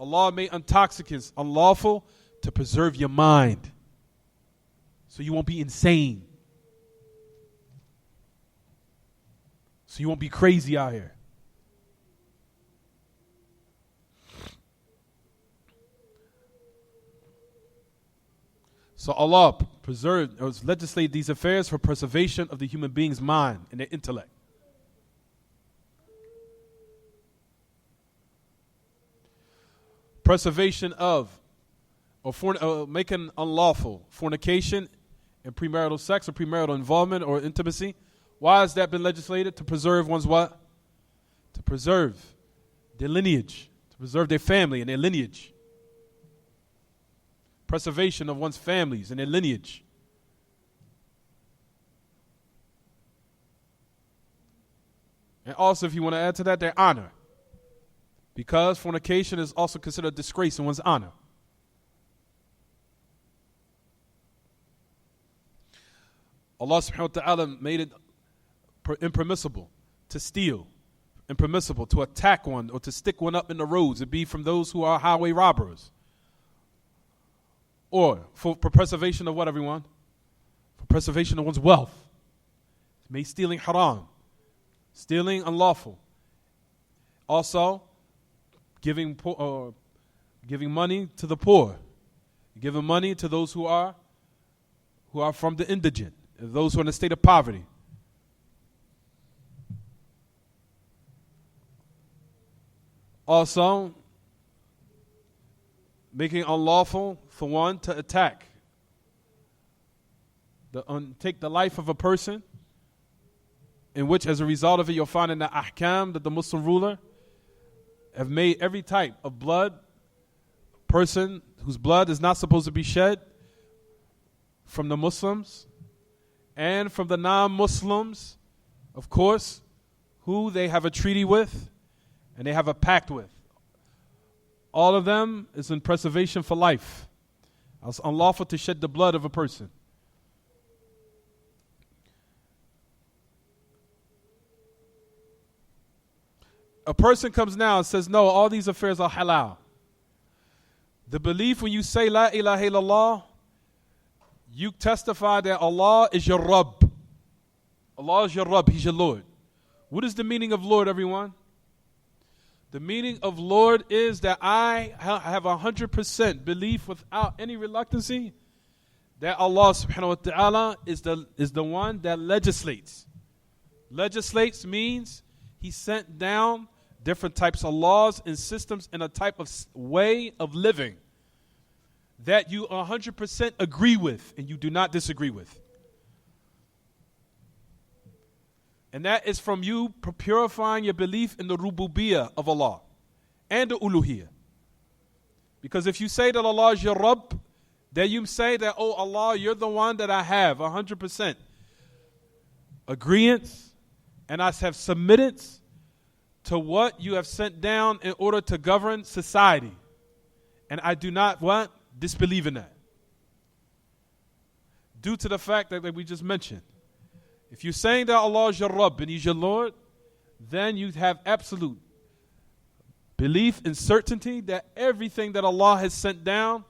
Allah made intoxicants unlawful to preserve your mind, so you won't be insane, so you won't be crazy out here. So Allah preserved or legislated these affairs for preservation of the human being's mind and their intellect. Preservation of or making unlawful fornication and premarital sex or premarital involvement or intimacy. Why has that been legislated? To preserve one's what? To preserve their lineage, to preserve their family and their lineage. Preservation of one's families and their lineage. And also, if you want to add to that, their honor. Because fornication is also considered a disgrace in one's honor. Allah subhanahu wa ta'ala made it impermissible to steal, impermissible to attack one or to stick one up in the roads and be from those who are highway robbers. Or for preservation of what, everyone? For preservation of one's wealth. It made stealing haram, stealing unlawful. Also, giving money to the poor, giving money to those who are from the indigent, those who are in a state of poverty. Also, making unlawful for one to attack, take the life of a person, in which as a result of it you'll find in the ahkam that the Muslim ruler have made every type of blood, person whose blood is not supposed to be shed from the Muslims and from the non-Muslims, of course, who they have a treaty with and they have a pact with. All of them is in preservation for life. It's unlawful to shed the blood of a person. A person comes now and says, no, all these affairs are halal. The belief when you say La ilaha illallah, you testify that Allah is your Rabb. Allah is your Rabb, He's your Lord. What is the meaning of Lord, everyone? The meaning of Lord is that I have 100% belief without any reluctancy that Allah subhanahu wa ta'ala is the one that legislates. Legislates means He sent down different types of laws and systems and a type of way of living that you 100% agree with and you do not disagree with. And that is from you purifying your belief in the rububiyyah of Allah and the uluhiyyah. Because if you say that Allah is your Rabb, then you say that, oh Allah, you're the one that I have 100% agreement and I have submitted to what you have sent down in order to govern society. And I do not disbelieve in that. Due to the fact that we just mentioned. If you're saying that Allah is your Rabb and He's your Lord, then you have absolute belief and certainty that everything that Allah has sent down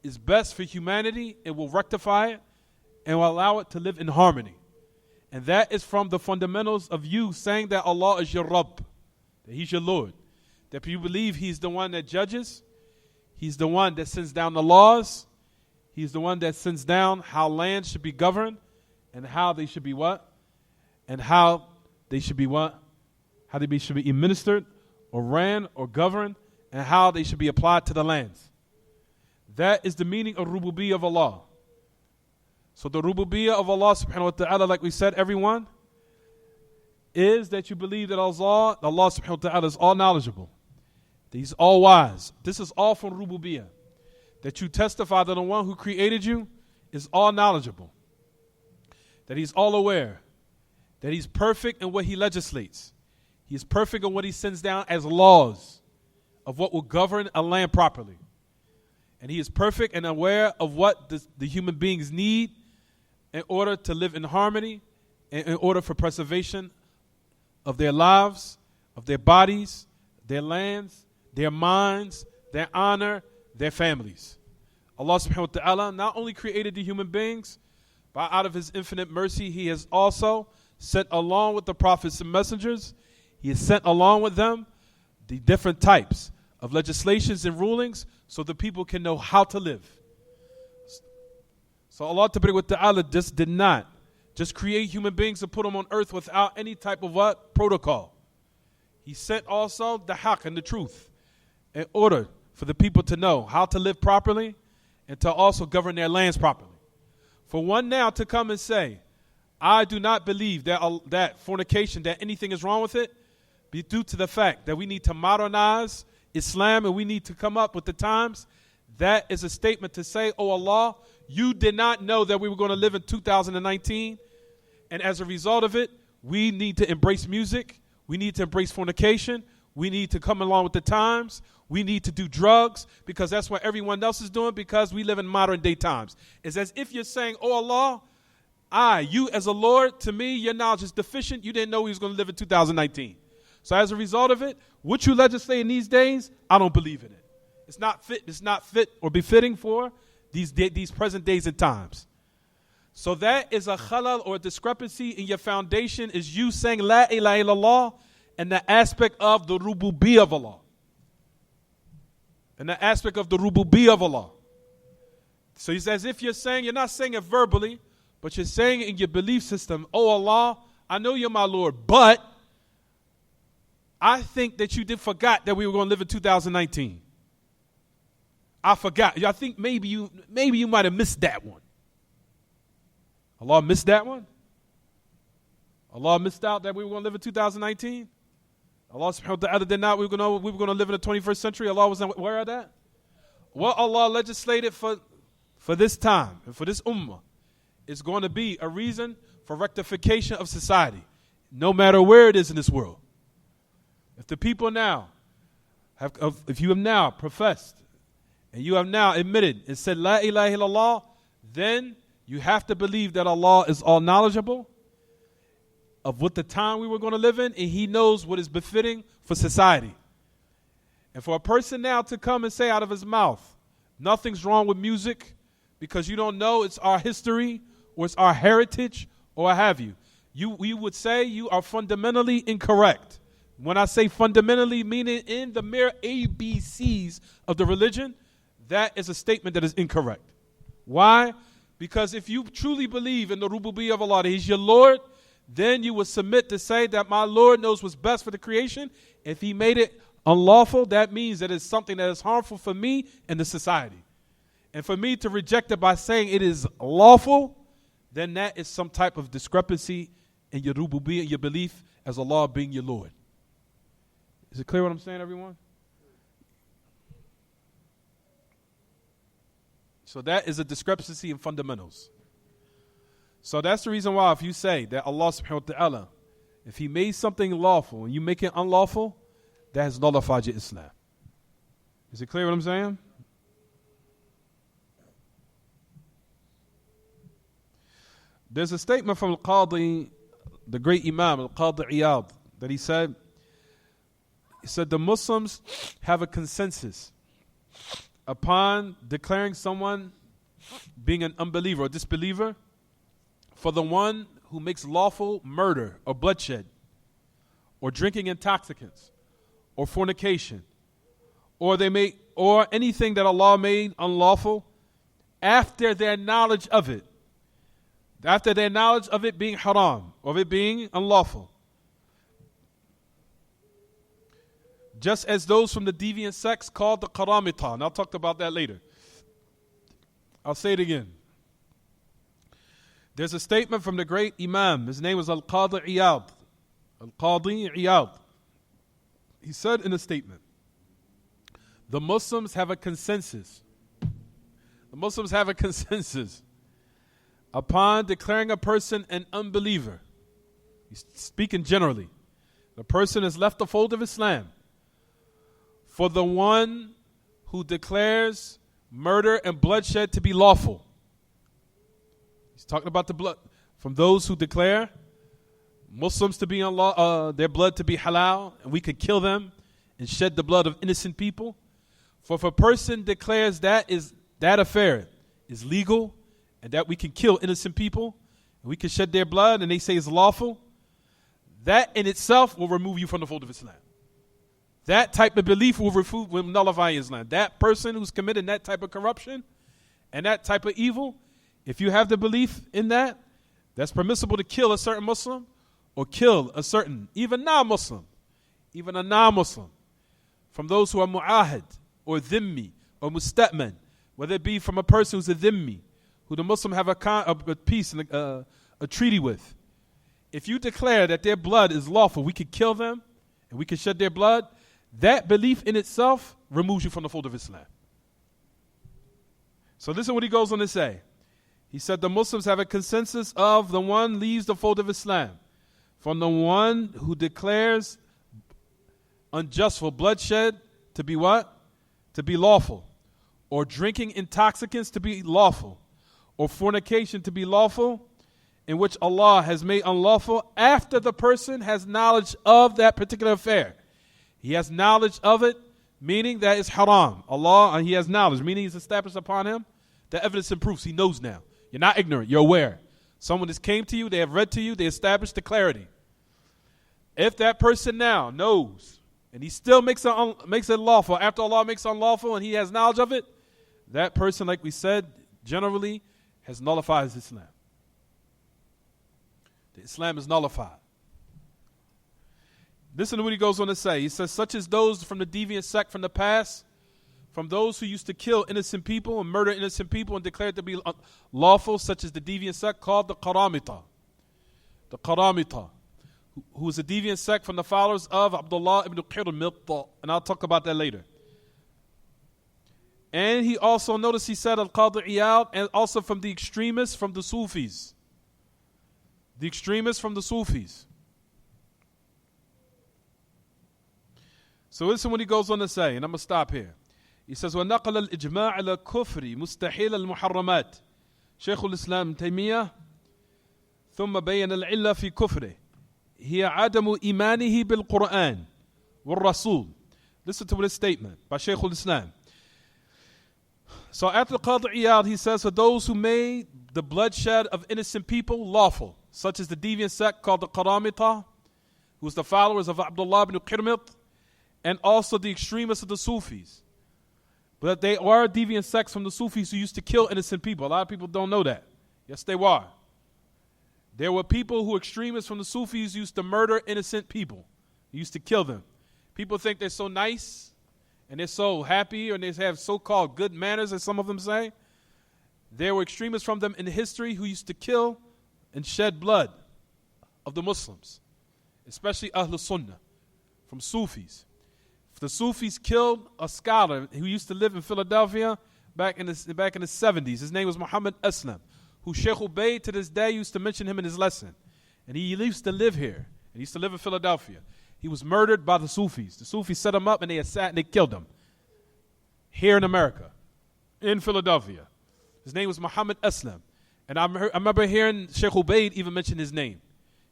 is best for humanity. It will rectify it and will allow it to live in harmony. And that is from the fundamentals of you saying that Allah is your Rabb, that He's your Lord, that you believe He's the one that judges, He's the one that sends down the laws, He's the one that sends down how land should be governed, and how they should be what? And how they should be what? How they should be administered or ran or governed, and how they should be applied to the lands. That is the meaning of rububiyyah of Allah. So the rububiyyah of Allah subhanahu wa ta'ala, like we said, everyone, is that you believe that Allah subhanahu wa ta'ala is all knowledgeable, that He's all wise. This is all from rububiyyah. That you testify that the one who created you is all knowledgeable, that He's all aware, that He's perfect in what He legislates. He is perfect in what He sends down as laws of what will govern a land properly. And He is perfect and aware of what the human beings need in order to live in harmony and in order for preservation of their lives, of their bodies, their lands, their minds, their honor, their families. Allah subhanahu wa ta'ala not only created the human beings, but out of His infinite mercy, He has also sent along with the prophets and messengers, He has sent along with them the different types of legislations and rulings so the people can know how to live. So Allah Ta'ala just did not just create human beings and put them on earth without any type of what? Protocol. He sent also the haqq and the truth in order for the people to know how to live properly and to also govern their lands properly. For one now to come and say, I do not believe that fornication, that anything is wrong with it, be due to the fact that we need to modernize Islam and we need to come up with the times. That is a statement to say, oh Allah, you did not know that we were going to live in 2019. And as a result of it, we need to embrace music. We need to embrace fornication. We need to come along with the times. We need to do drugs because that's what everyone else is doing because we live in modern day times. It's as if you're saying, oh Allah, you as a Lord, to me, your knowledge is deficient. You didn't know we was going to live in 2019. So as a result of it, what you legislate in these days, I don't believe in it. It's not fit or befitting for these present days and times. So that is a khalal or a discrepancy in your foundation is you saying La ilaha illallah and the aspect of the rububiyyah of Allah. And the aspect of the rububiyyah of Allah. So it's as if you're not saying it verbally, but you're saying it in your belief system, oh Allah, I know you're my Lord, but I think that you forgot that we were going to live in 2019. I forgot. I think maybe you might have missed that one. Allah missed that one? Allah missed out that we were going to live in 2019? Allah subhanahu wa ta'ala did not. We were going to live in the 21st century. Allah wasn't aware of that? What Allah legislated for this time and for this ummah is going to be a reason for rectification of society, no matter where it is in this world. If the people now if you have now professed and you have now admitted and said La ilaha illallah, then you have to believe that Allah is all knowledgeable of what the time we were going to live in, and He knows what is befitting for society. And for a person now to come and say out of his mouth, nothing's wrong with music because you don't know it's our history or it's our heritage or what have you. We would say you are fundamentally incorrect. When I say fundamentally, meaning in the mere ABCs of the religion, that is a statement that is incorrect. Why? Because if you truly believe in the rububiyyah of Allah, that He's your Lord, then you would submit to say that my Lord knows what's best for the creation. If He made it unlawful, that means that it's something that is harmful for me and the society. And for me to reject it by saying it is lawful, then that is some type of discrepancy in your rububiyyah, your belief as Allah being your Lord. Is it clear what I'm saying, everyone? So that is a discrepancy in fundamentals. So that's the reason why if you say that Allah subhanahu wa ta'ala, if He made something lawful and you make it unlawful, that has nullified your Islam. Is it clear what I'm saying? There's a statement from Al-Qadi, the great Imam, Al-Qadi Iyad, that he said the Muslims have a consensus upon declaring someone being an unbeliever or disbeliever for the one who makes lawful murder or bloodshed or drinking intoxicants or fornication or anything that Allah made unlawful after their knowledge of it. After their knowledge of it being haram, of it being unlawful. Just as those from the deviant sects called the Qaramita. And I'll talk about that later. I'll say it again. There's a statement from the great Imam. His name was Al-Qadi Iyad. Al-Qadi Iyad. He said in a statement, the Muslims have a consensus. The Muslims have a consensus upon declaring a person an unbeliever. He's speaking generally. The person has left the fold of Islam for the one who declares murder and bloodshed to be lawful. He's talking about the blood from those who declare Muslims to be their blood to be halal, and we could kill them and shed the blood of innocent people. For if a person declares that affair is legal and that we can kill innocent people and we can shed their blood and they say it's lawful, that in itself will remove you from the fold of Islam. That type of belief will nullify Islam. That person who's committed that type of corruption and that type of evil, If you have the belief in that, that's permissible to kill a certain Muslim or kill a certain, even non-Muslim, even a non-Muslim, from those who are mu'ahid or dhimmi or musta'man, whether it be from a person who's a dhimmi, who the Muslim have a peace and a treaty with. If you declare that their blood is lawful, we could kill them and we could shed their blood, that belief in itself removes you from the fold of Islam. So listen what he goes on to say. He said the Muslims have a consensus of the one leaves the fold of Islam from the one who declares unjustful bloodshed to be what? To be lawful. Or drinking intoxicants to be lawful. Or fornication to be lawful, in which Allah has made unlawful after the person has knowledge of that particular affair. He has knowledge of it, meaning that it's haram. Allah, he has knowledge, meaning he's established upon him the evidence and proofs. He knows now. You're not ignorant. You're aware. Someone just came to you. They have read to you. They established the clarity. If that person now knows and he still makes it lawful after Allah makes it unlawful and he has knowledge of it, that person, like we said, generally has nullified his Islam. The Islam is nullified. Listen to what he goes on to say. He says, such as those from the deviant sect from the past, from those who used to kill innocent people and murder innocent people and declare it to be lawful, such as the deviant sect called the Qaramita. The Qaramita, who is a deviant sect from the followers of Abdullah ibn Qirmit, and I'll talk about that later. And he also, notice he said Al-Qadi Iyad, and also from the extremists from the Sufis. The extremists from the Sufis. So listen what he goes on to say, and I'm going to stop here. He says, وَنَقَلَ الْإِجْمَاعَ على الكفر مستحيل المحرمات شيخ الإسلام تيمية ثم بين العلة في كفره هي عدم إيمانه بالقرآن والرسول. Listen to this statement by Shaykh al-Islam. So after Qadi Iyad, he says, for those who made the bloodshed of innocent people lawful, such as the deviant sect called the Qaramita, who was the followers of Abdullah ibn Qirmit, and also the extremists of the Sufis. But they are deviant sects from the Sufis who used to kill innocent people. A lot of people don't know that. Yes, they were. There were people who extremists from the Sufis used to murder innocent people. They used to kill them. People think they're so nice and they're so happy and they have so-called good manners, as some of them say. There were extremists from them in history who used to kill and shed blood of the Muslims, especially Ahlul Sunnah, from Sufis. The Sufis killed a scholar who used to live in Philadelphia back in the 70s. His name was Muhammad Aslam, who Sheikh Ubaid to this day used to mention him in his lesson. And he used to live here. He used to live in Philadelphia. He was murdered by the Sufis. The Sufis set him up and they killed him. Here in America, in Philadelphia. His name was Muhammad Aslam. And I remember hearing Sheikh Ubaid even mention his name.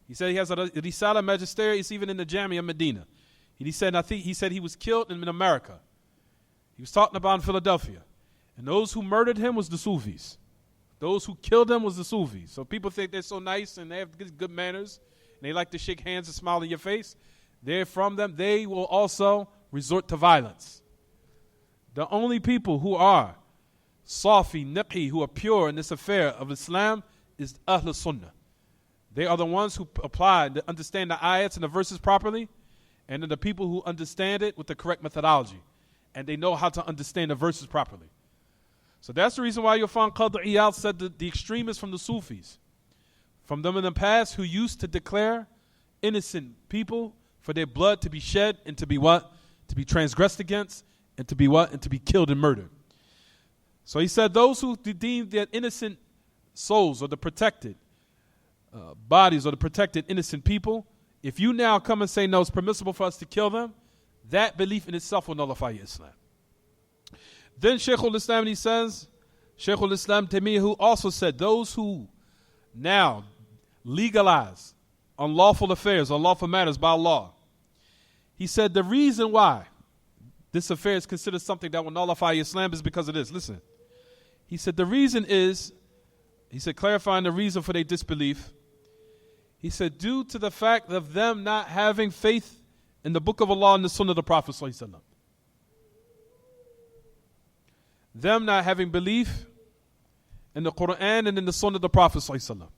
He said he has a Risala Magisteria. It's even in the Jamia Medina. He said he was killed in America. He was talking about in Philadelphia. And those who murdered him was the Sufis. Those who killed him was the Sufis. So people think they're so nice and they have good manners and they like to shake hands and smile in your face. They're from them. They will also resort to violence. The only people who are Safi, Niqi, who are pure in this affair of Islam is Ahlul Sunnah. They are the ones who apply, understand the ayats and the verses properly, and then the people who understand it with the correct methodology. And they know how to understand the verses properly. So that's the reason why you'll find Qadi Iyad said that the extremists from the Sufis, from them in the past who used to declare innocent people for their blood to be shed and to be what? To be transgressed against and to be what? And to be killed and murdered. So he said those who deem that innocent souls or the protected bodies or the protected innocent people, if you now come and say, no, it's permissible for us to kill them, that belief in itself will nullify your Islam. Then Shaykh al-Islam, he says, Shaykh al-Islam Taymiyyah, who also said, those who now legalize unlawful affairs, unlawful matters by law, he said the reason why this affair is considered something that will nullify Islam is because of this. Listen. He said the reason is, he said clarifying the reason for their disbelief, he said, due to the fact of them not having faith in the book of Allah and the Sunnah of the Prophet ﷺ. Them not having belief in the Quran and in the Sunnah of the Prophet ﷺ.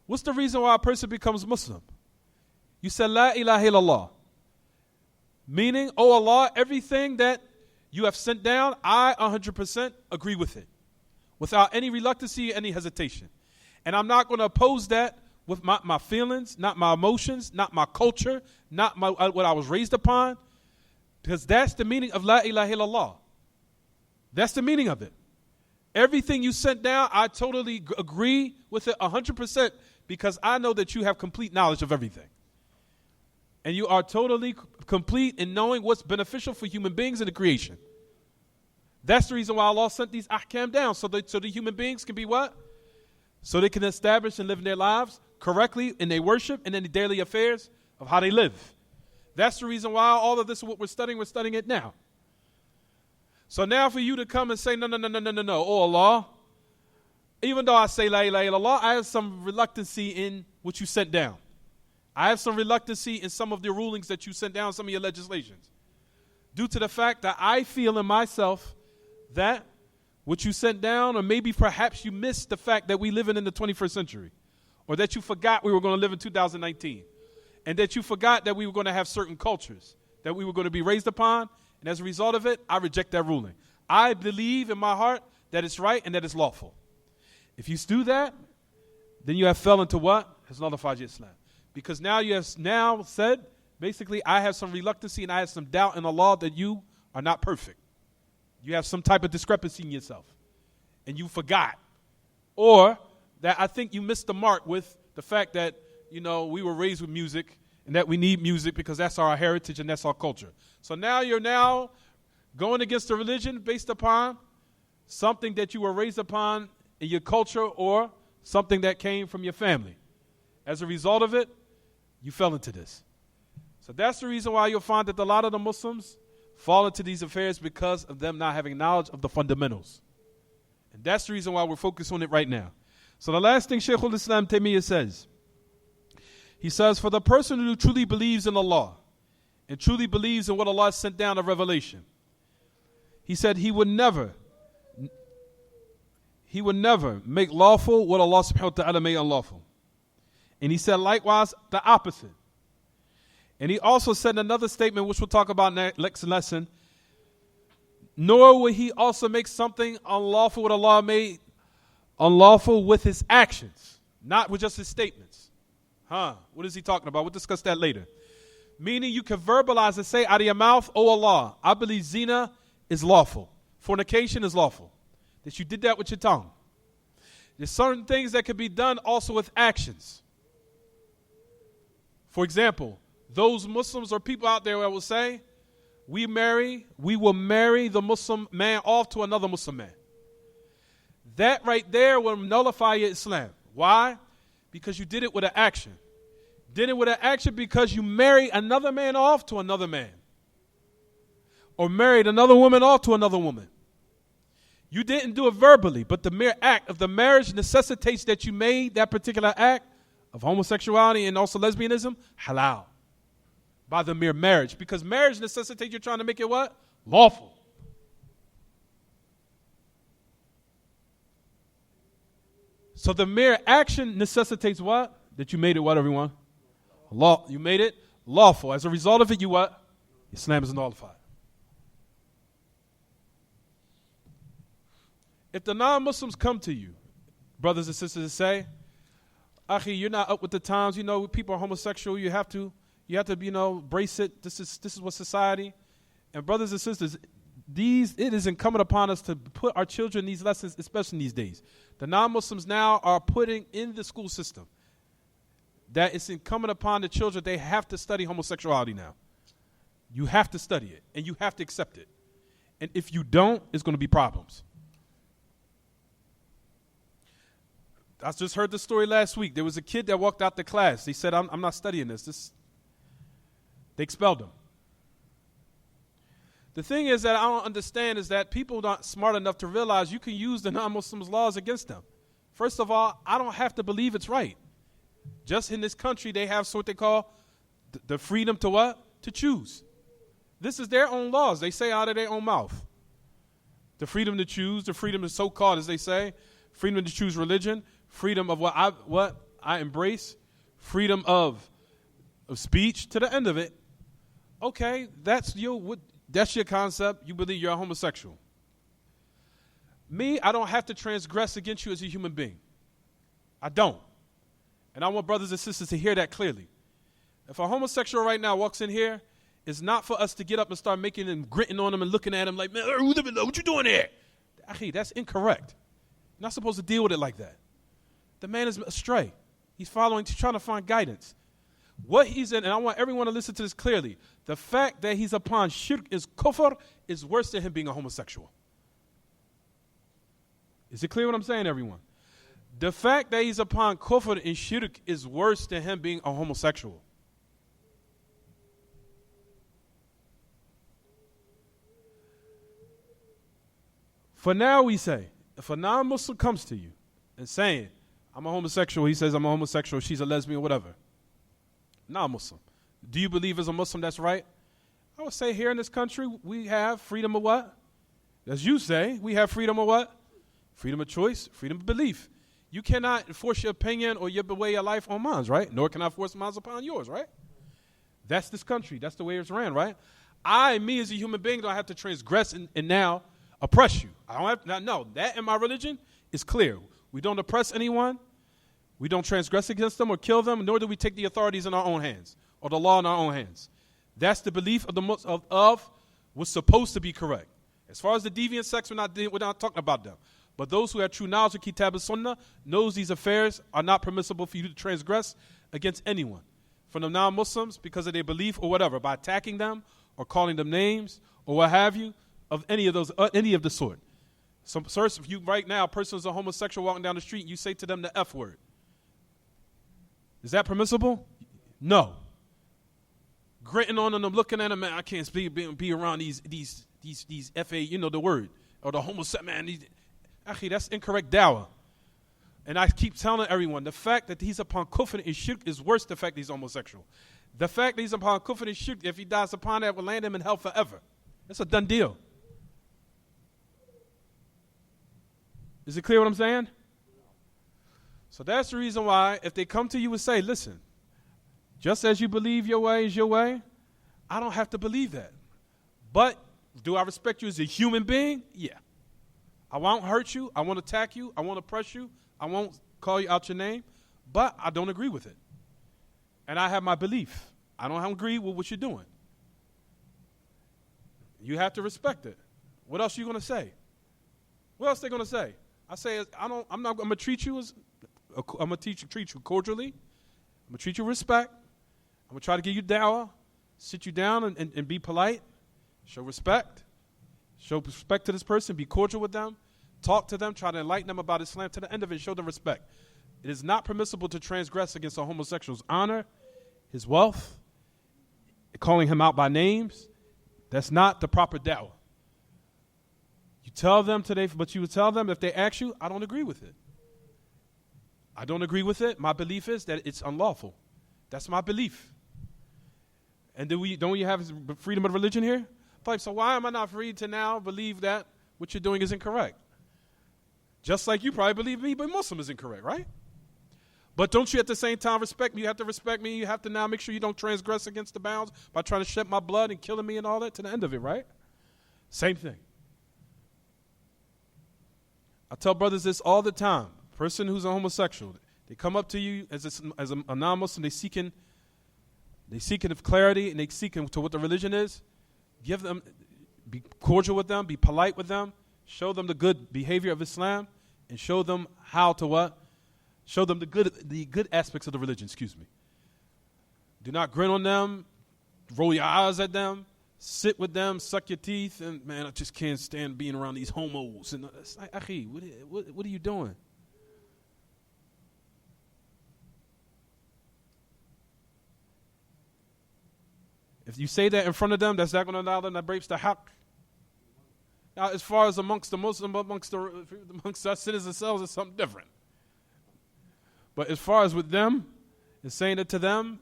What's the reason why a person becomes Muslim? You said, La ilaha illallah. Meaning, oh Allah, everything that you have sent down, I 100% agree with it. Without any reluctancy, any hesitation. And I'm not going to oppose that with my feelings, not my emotions, not my culture, not what I was raised upon. Because that's the meaning of La ilaha illallah. That's the meaning of it. Everything you sent down, I totally agree with it 100% because I know that you have complete knowledge of everything. And you are totally complete in knowing what's beneficial for human beings in the creation. That's the reason why Allah sent these ahkam down, so the human beings can be what? So they can establish and live in their lives correctly in their worship and in the daily affairs of how they live. That's the reason why all of this is what we're studying it now. So now for you to come and say, no, oh Allah, even though I say la ilaha illallah, I have some reluctancy in what you sent down. I have some reluctancy in some of the rulings that you sent down, some of your legislations. Due to the fact that I feel in myself that what you sent down, or maybe perhaps you missed the fact that we live in the 21st century, or that you forgot we were going to live in 2019, and that you forgot that we were going to have certain cultures that we were going to be raised upon, and as a result of it, I reject that ruling. I believe in my heart that it's right and that it's lawful. If you do that, then you have fell into what? Has nullified your Islam. Because now you have now said, basically, I have some reluctancy and I have some doubt in Allah that you are not perfect. You have some type of discrepancy in yourself. And you forgot. Or that I think you missed the mark with the fact that, we were raised with music and that we need music because that's our heritage and that's our culture. So now you're now going against the religion based upon something that you were raised upon in your culture or something that came from your family. As a result of it, you fell into this. So that's the reason why you'll find that a lot of the Muslims fall into these affairs because of them not having knowledge of the fundamentals. And that's the reason why we're focused on it right now. So the last thing Shaykh al-Islam Taymiyyah says, he says, for the person who truly believes in Allah and truly believes in what Allah sent down of revelation, he said he would never make lawful what Allah subhanahu wa ta'ala made unlawful. And he said likewise the opposite. And he also said another statement which we'll talk about next lesson, nor will he also make something unlawful what Allah made unlawful with his actions, not with just his statements. What is he talking about? We'll discuss that later. Meaning you can verbalize and say out of your mouth, oh Allah, I believe zina is lawful. Fornication is lawful. That you did that with your tongue. There's certain things that can be done also with actions. For example, those Muslims or people out there that will say, we will marry the Muslim man off to another Muslim man. That right there will nullify your Islam. Why? Because you did it with an action. Did it with an action because you married another man off to another man. Or married another woman off to another woman. You didn't do it verbally, but the mere act of the marriage necessitates that you made that particular act of homosexuality and also lesbianism halal. By the mere marriage. Because marriage necessitates you're trying to make it what? Lawful. So the mere action necessitates what? That you made it what, everyone? You made it lawful. As a result of it, you what? Islam is nullified. If the non-Muslims come to you, brothers and sisters, and say, Akhi, you're not up with the times, people are homosexual, you have to brace it. This is what society. And brothers and sisters, it is incumbent upon us to put our children in these lessons, especially in these days. The non-Muslims now are putting in the school system that it's incumbent upon the children, they have to study homosexuality now. You have to study it, and you have to accept it. And if you don't, it's going to be problems. I just heard the story last week. There was a kid that walked out the class. He said, I'm not studying this. They expelled him. The thing is that I don't understand is that people are not smart enough to realize you can use the non-Muslims' laws against them. First of all, I don't have to believe it's right. Just in this country, they have what they call the freedom to what? To choose. This is their own laws. They say out of their own mouth. The freedom to choose, the freedom to so-called, as they say, freedom to choose religion, freedom of what I embrace, freedom of speech, to the end of it. Okay, that's your concept. You believe you're a homosexual. Me, I don't have to transgress against you as a human being. I don't. And I want brothers and sisters to hear that clearly. If a homosexual right now walks in here, it's not for us to get up and start making them, gritting on them and looking at him like, man, what you doing here? That's incorrect. You're not supposed to deal with it like that. The man is astray. He's trying to find guidance. What he's in, and I want everyone to listen to this clearly, the fact that he's upon shirk is kufr is worse than him being a homosexual. Is it clear what I'm saying, everyone? The fact that he's upon kufr and shirk is worse than him being a homosexual. For now, we say, if a non-Muslim comes to you and saying, I'm a homosexual, he says I'm a homosexual, she's a lesbian, whatever. Non-Muslim. Do you believe as a Muslim that's right? I would say here in this country, we have freedom of what? As you say, we have freedom of what? Freedom of choice, freedom of belief. You cannot force your opinion or your way of life on mine, right? Nor can I force mine upon yours, right? That's this country. That's the way it's ran, right? Me as a human being, don't have to transgress and now oppress you. I don't have to, no, that in my religion is clear. We don't oppress anyone. We don't transgress against them or kill them, nor do we take the authorities in our own hands or the law in our own hands. That's the belief of what's supposed to be correct. As far as the deviant sects, we're not talking about them. But those who have true knowledge of Kitab and Sunnah knows these affairs are not permissible for you to transgress against anyone. From the non-Muslims, because of their belief or whatever, by attacking them or calling them names or what have you, of any of the sort. So, sir, if you right now, a person is a homosexual walking down the street, you say to them the F word. Is that permissible? No. Gritting on them, looking at them, man, I can't be around these FA, the word, or the homosexual, man. That's incorrect dawah. And I keep telling everyone, the fact that he's upon kufr and shirk is worse than the fact that he's homosexual. The fact that he's upon kufr and shirk, if he dies upon that, will land him in hell forever. That's a done deal. Is it clear what I'm saying? So that's the reason why if they come to you and say, listen, just as you believe your way is your way, I don't have to believe that. But do I respect you as a human being? Yeah. I won't hurt you. I won't attack you. I won't oppress you. I won't call you out your name. But I don't agree with it. And I have my belief. I don't agree with what you're doing. You have to respect it. What else are you going to say? What else are they going to say? I say, I'm going to treat you treat you cordially. I'm going to treat you with respect. I'm going to try to give you dawah, sit you down and be polite, show respect to this person, be cordial with them, talk to them, try to enlighten them about Islam. To the end of it, show them respect. It is not permissible to transgress against a homosexual's honor, his wealth, calling him out by names. That's not the proper dawah. You tell them today, but you would tell them if they ask you, I don't agree with it. I don't agree with it. My belief is that it's unlawful. That's my belief. And don't we have freedom of religion here? So why am I not free to now believe that what you're doing is incorrect? Just like you probably believe me, but Muslim is incorrect, right? But don't you at the same time respect me? You have to respect me. You have to now make sure you don't transgress against the bounds by trying to shed my blood and killing me and all that to the end of it, right? Same thing. I tell brothers this all the time. Person who's a homosexual, they come up to you as a non-Muslim, they seeking clarity and they seeking to what the religion is. Give them, be cordial with them, be polite with them, show them the good behavior of Islam, and show them how to what? Show them the good aspects of the religion, Do not grin on them, roll your eyes at them, sit with them, suck your teeth, and man, I just can't stand being around these homos. And it's like, Akhi, what are you doing? If you say that in front of them, that's not going to allow them to break the haqq. Now, as far as amongst the Muslims, amongst us citizens themselves, it's something different. But as far as with them, and saying it to them,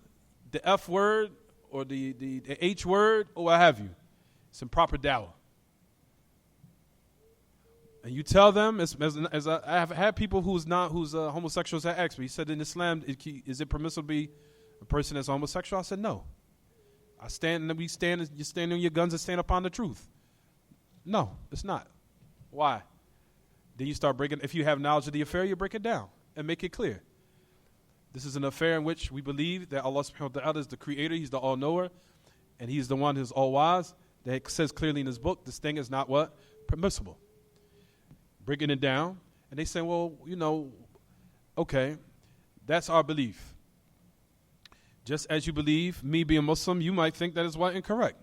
the F word or the H word or what have you, it's improper dawah. And you tell them, as I have had people who's homosexuals that asked me, he said, in Islam, is it permissible to be a person that's homosexual? I said, no. You stand on your guns and stand upon the truth. No, it's not. Why? Then you start breaking, if you have knowledge of the affair, you break it down and make it clear. This is an affair in which we believe that Allah subhanahu wa ta'ala is the creator, He's the all-knower, and He's the one who's all-wise. That says clearly in His book, this thing is not what? Permissible. Breaking it down, and they say, well, okay, that's our belief. Just as you believe, me being Muslim, you might think that is what? Incorrect.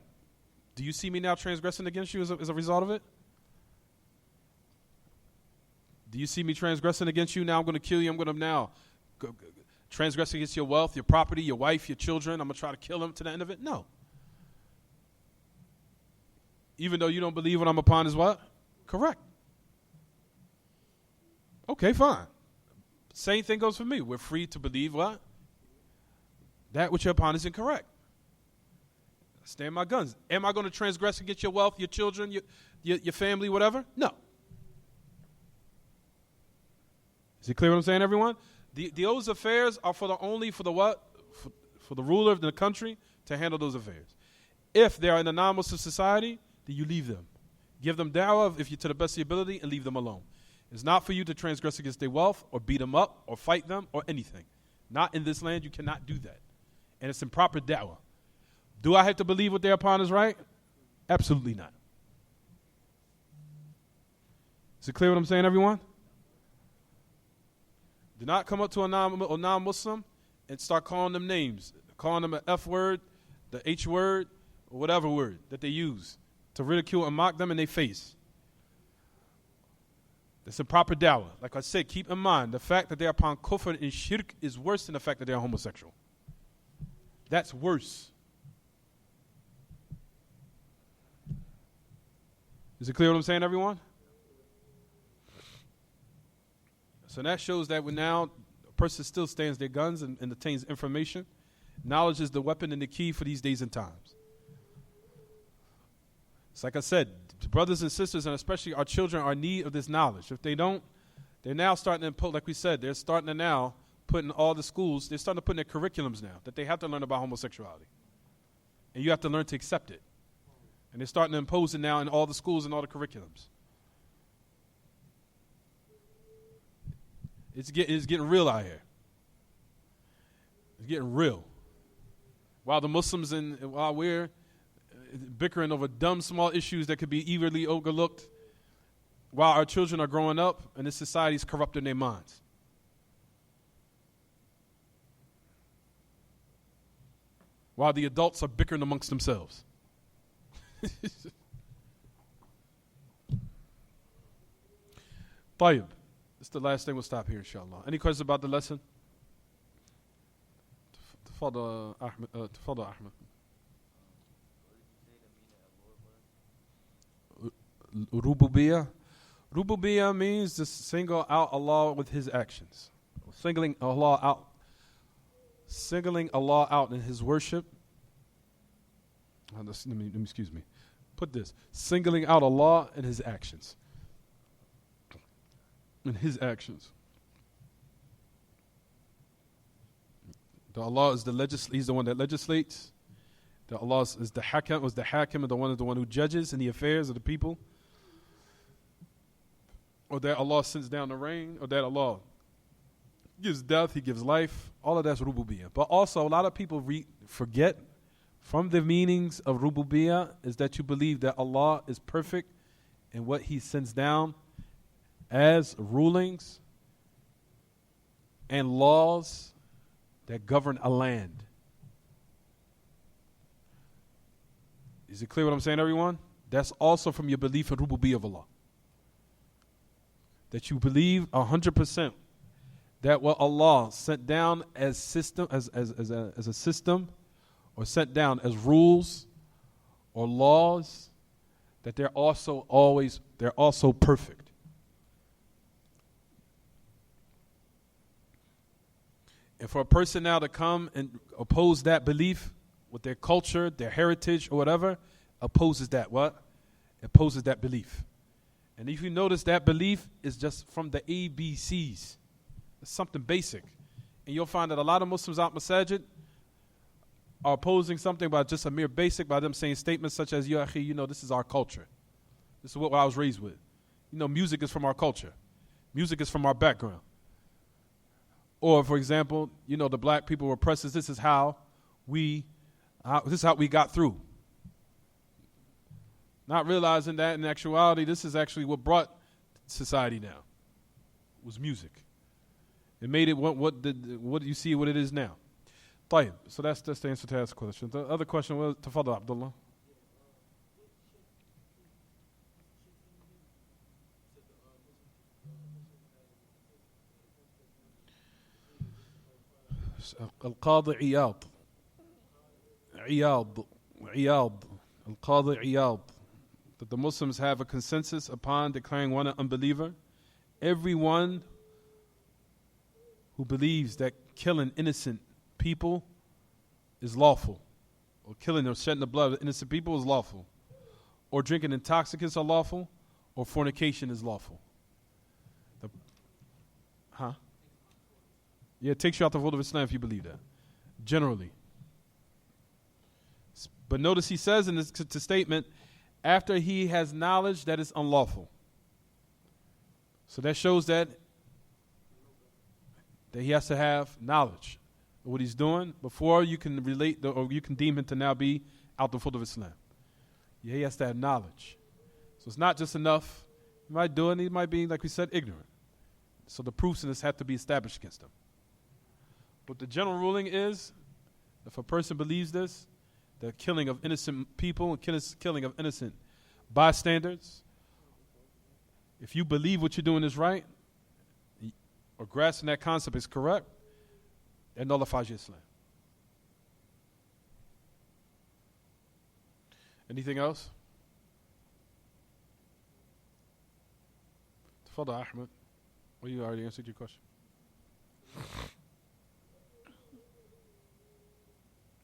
Do you see me now transgressing against you as a result of it? Do you see me transgressing against you? Now I'm going to kill you. I'm going to now transgress against your wealth, your property, your wife, your children. I'm going to try to kill them to the end of it? No. Even though you don't believe what I'm upon is what? Correct. Okay, fine. Same thing goes for me. We're free to believe what? That which you're upon is incorrect. Stand my guns. Am I going to transgress against your wealth, your children, your family, whatever? No. Is it clear what I'm saying, everyone? Those affairs are only for the what? For the ruler of the country to handle those affairs. If they are in a non-Muslim society, then you leave them. Give them da'wah if you're to the best of your ability and leave them alone. It's not for you to transgress against their wealth or beat them up or fight them or anything. Not in this land. You cannot do that. And it's improper da'wah. Do I have to believe what they're upon is right? Absolutely not. Is it clear what I'm saying, everyone? Do not come up to a non-Muslim and start calling them names. Calling them an F word, the H word, or whatever word that they use to ridicule and mock them in their face. That's improper da'wah. Like I said, keep in mind, the fact that they're upon kufr and shirk is worse than the fact that they're homosexual. That's worse. Is it clear what I'm saying, everyone? So that shows that when now a person still stands their guns and attains information. Knowledge is the weapon and the key for these days and times. It's like I said, brothers and sisters, and especially our children, are in need of this knowledge. If they don't, they're now starting to put, like we said, they're starting to now put in all the schools, they're starting to put in their curriculums now that they have to learn about homosexuality. And you have to learn to accept it. And they're starting to impose it now in all the schools and all the curriculums. It's getting real out here. It's getting real. While the Muslims while we're bickering over dumb small issues that could be easily overlooked, while our children are growing up and this society is corrupting their minds. While the adults are bickering amongst themselves. Tayyib. This is the last thing. We'll stop here, inshallah. Any questions about the lesson? Tafadal Ahmed. Rububiyah. Rububiyah means to single out Allah with His actions. Singling Allah out in His worship. Let me excuse me. Put this. Singling out Allah in His actions. In His actions. The Allah is He's the one that legislates. The Allah is the Hakim, and the one who judges in the affairs of the people. Or that Allah sends down the rain, or that Allah gives death, He gives life. All of that's Rububiyyah. But also, a lot of people forget from the meanings of Rububiyyah is that you believe that Allah is perfect in what He sends down as rulings and laws that govern a land. Is it clear what I'm saying, everyone? That's also from your belief in Rububiyyah of Allah. That you believe 100% that what Allah sent down as system, as a system, or sent down as rules or laws, that they're also perfect. And for a person now to come and oppose that belief with their culture, their heritage, or whatever, opposes that what? Opposes that belief. And if you notice, that belief is just from the ABCs. It's something basic. And you'll find that a lot of Muslims out masajid are opposing something by just a mere basic, by them saying statements such as, Ya akhi, this is our culture. This is what I was raised with. Music is from our culture. Music is from our background. Or, for example, the black people were oppressed. This is how we got through. Not realizing that in actuality, this is actually what brought society down. Was music. It made it what you see what it is now. طيب. So that's the answer to that question. The other question was, تفضل Abdullah. القاضي عياض القاضي عياض, that the Muslims have a consensus upon declaring one an unbeliever. Everyone who believes that killing innocent people is lawful, or killing or shedding the blood of innocent people is lawful, or drinking intoxicants are lawful, or fornication is lawful. Yeah, it takes you out the fold of Islam if you believe that, generally. But notice he says in this statement, after he has knowledge that it's unlawful. So that shows that he has to have knowledge of what he's doing before you can relate or you can deem him to now be out the fold of Islam. Yeah, he has to have knowledge. So it's not just enough. He might do it, he might be, like we said, ignorant. So the proofs in this have to be established against him. But the general ruling is, if a person believes this, the killing of innocent people and killing of innocent bystanders, if you believe what you're doing is right, or grasping that concept is correct, it nullifies your Islam. Anything else? Tafadhal, Ahmed. Well, you already answered your question.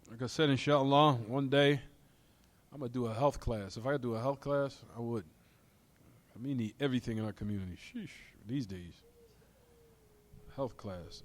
Like I said, inshallah, one day I'm going to do a health class. If I could do a health class, I would. I mean, need everything in our community. Sheesh, these days. Health class.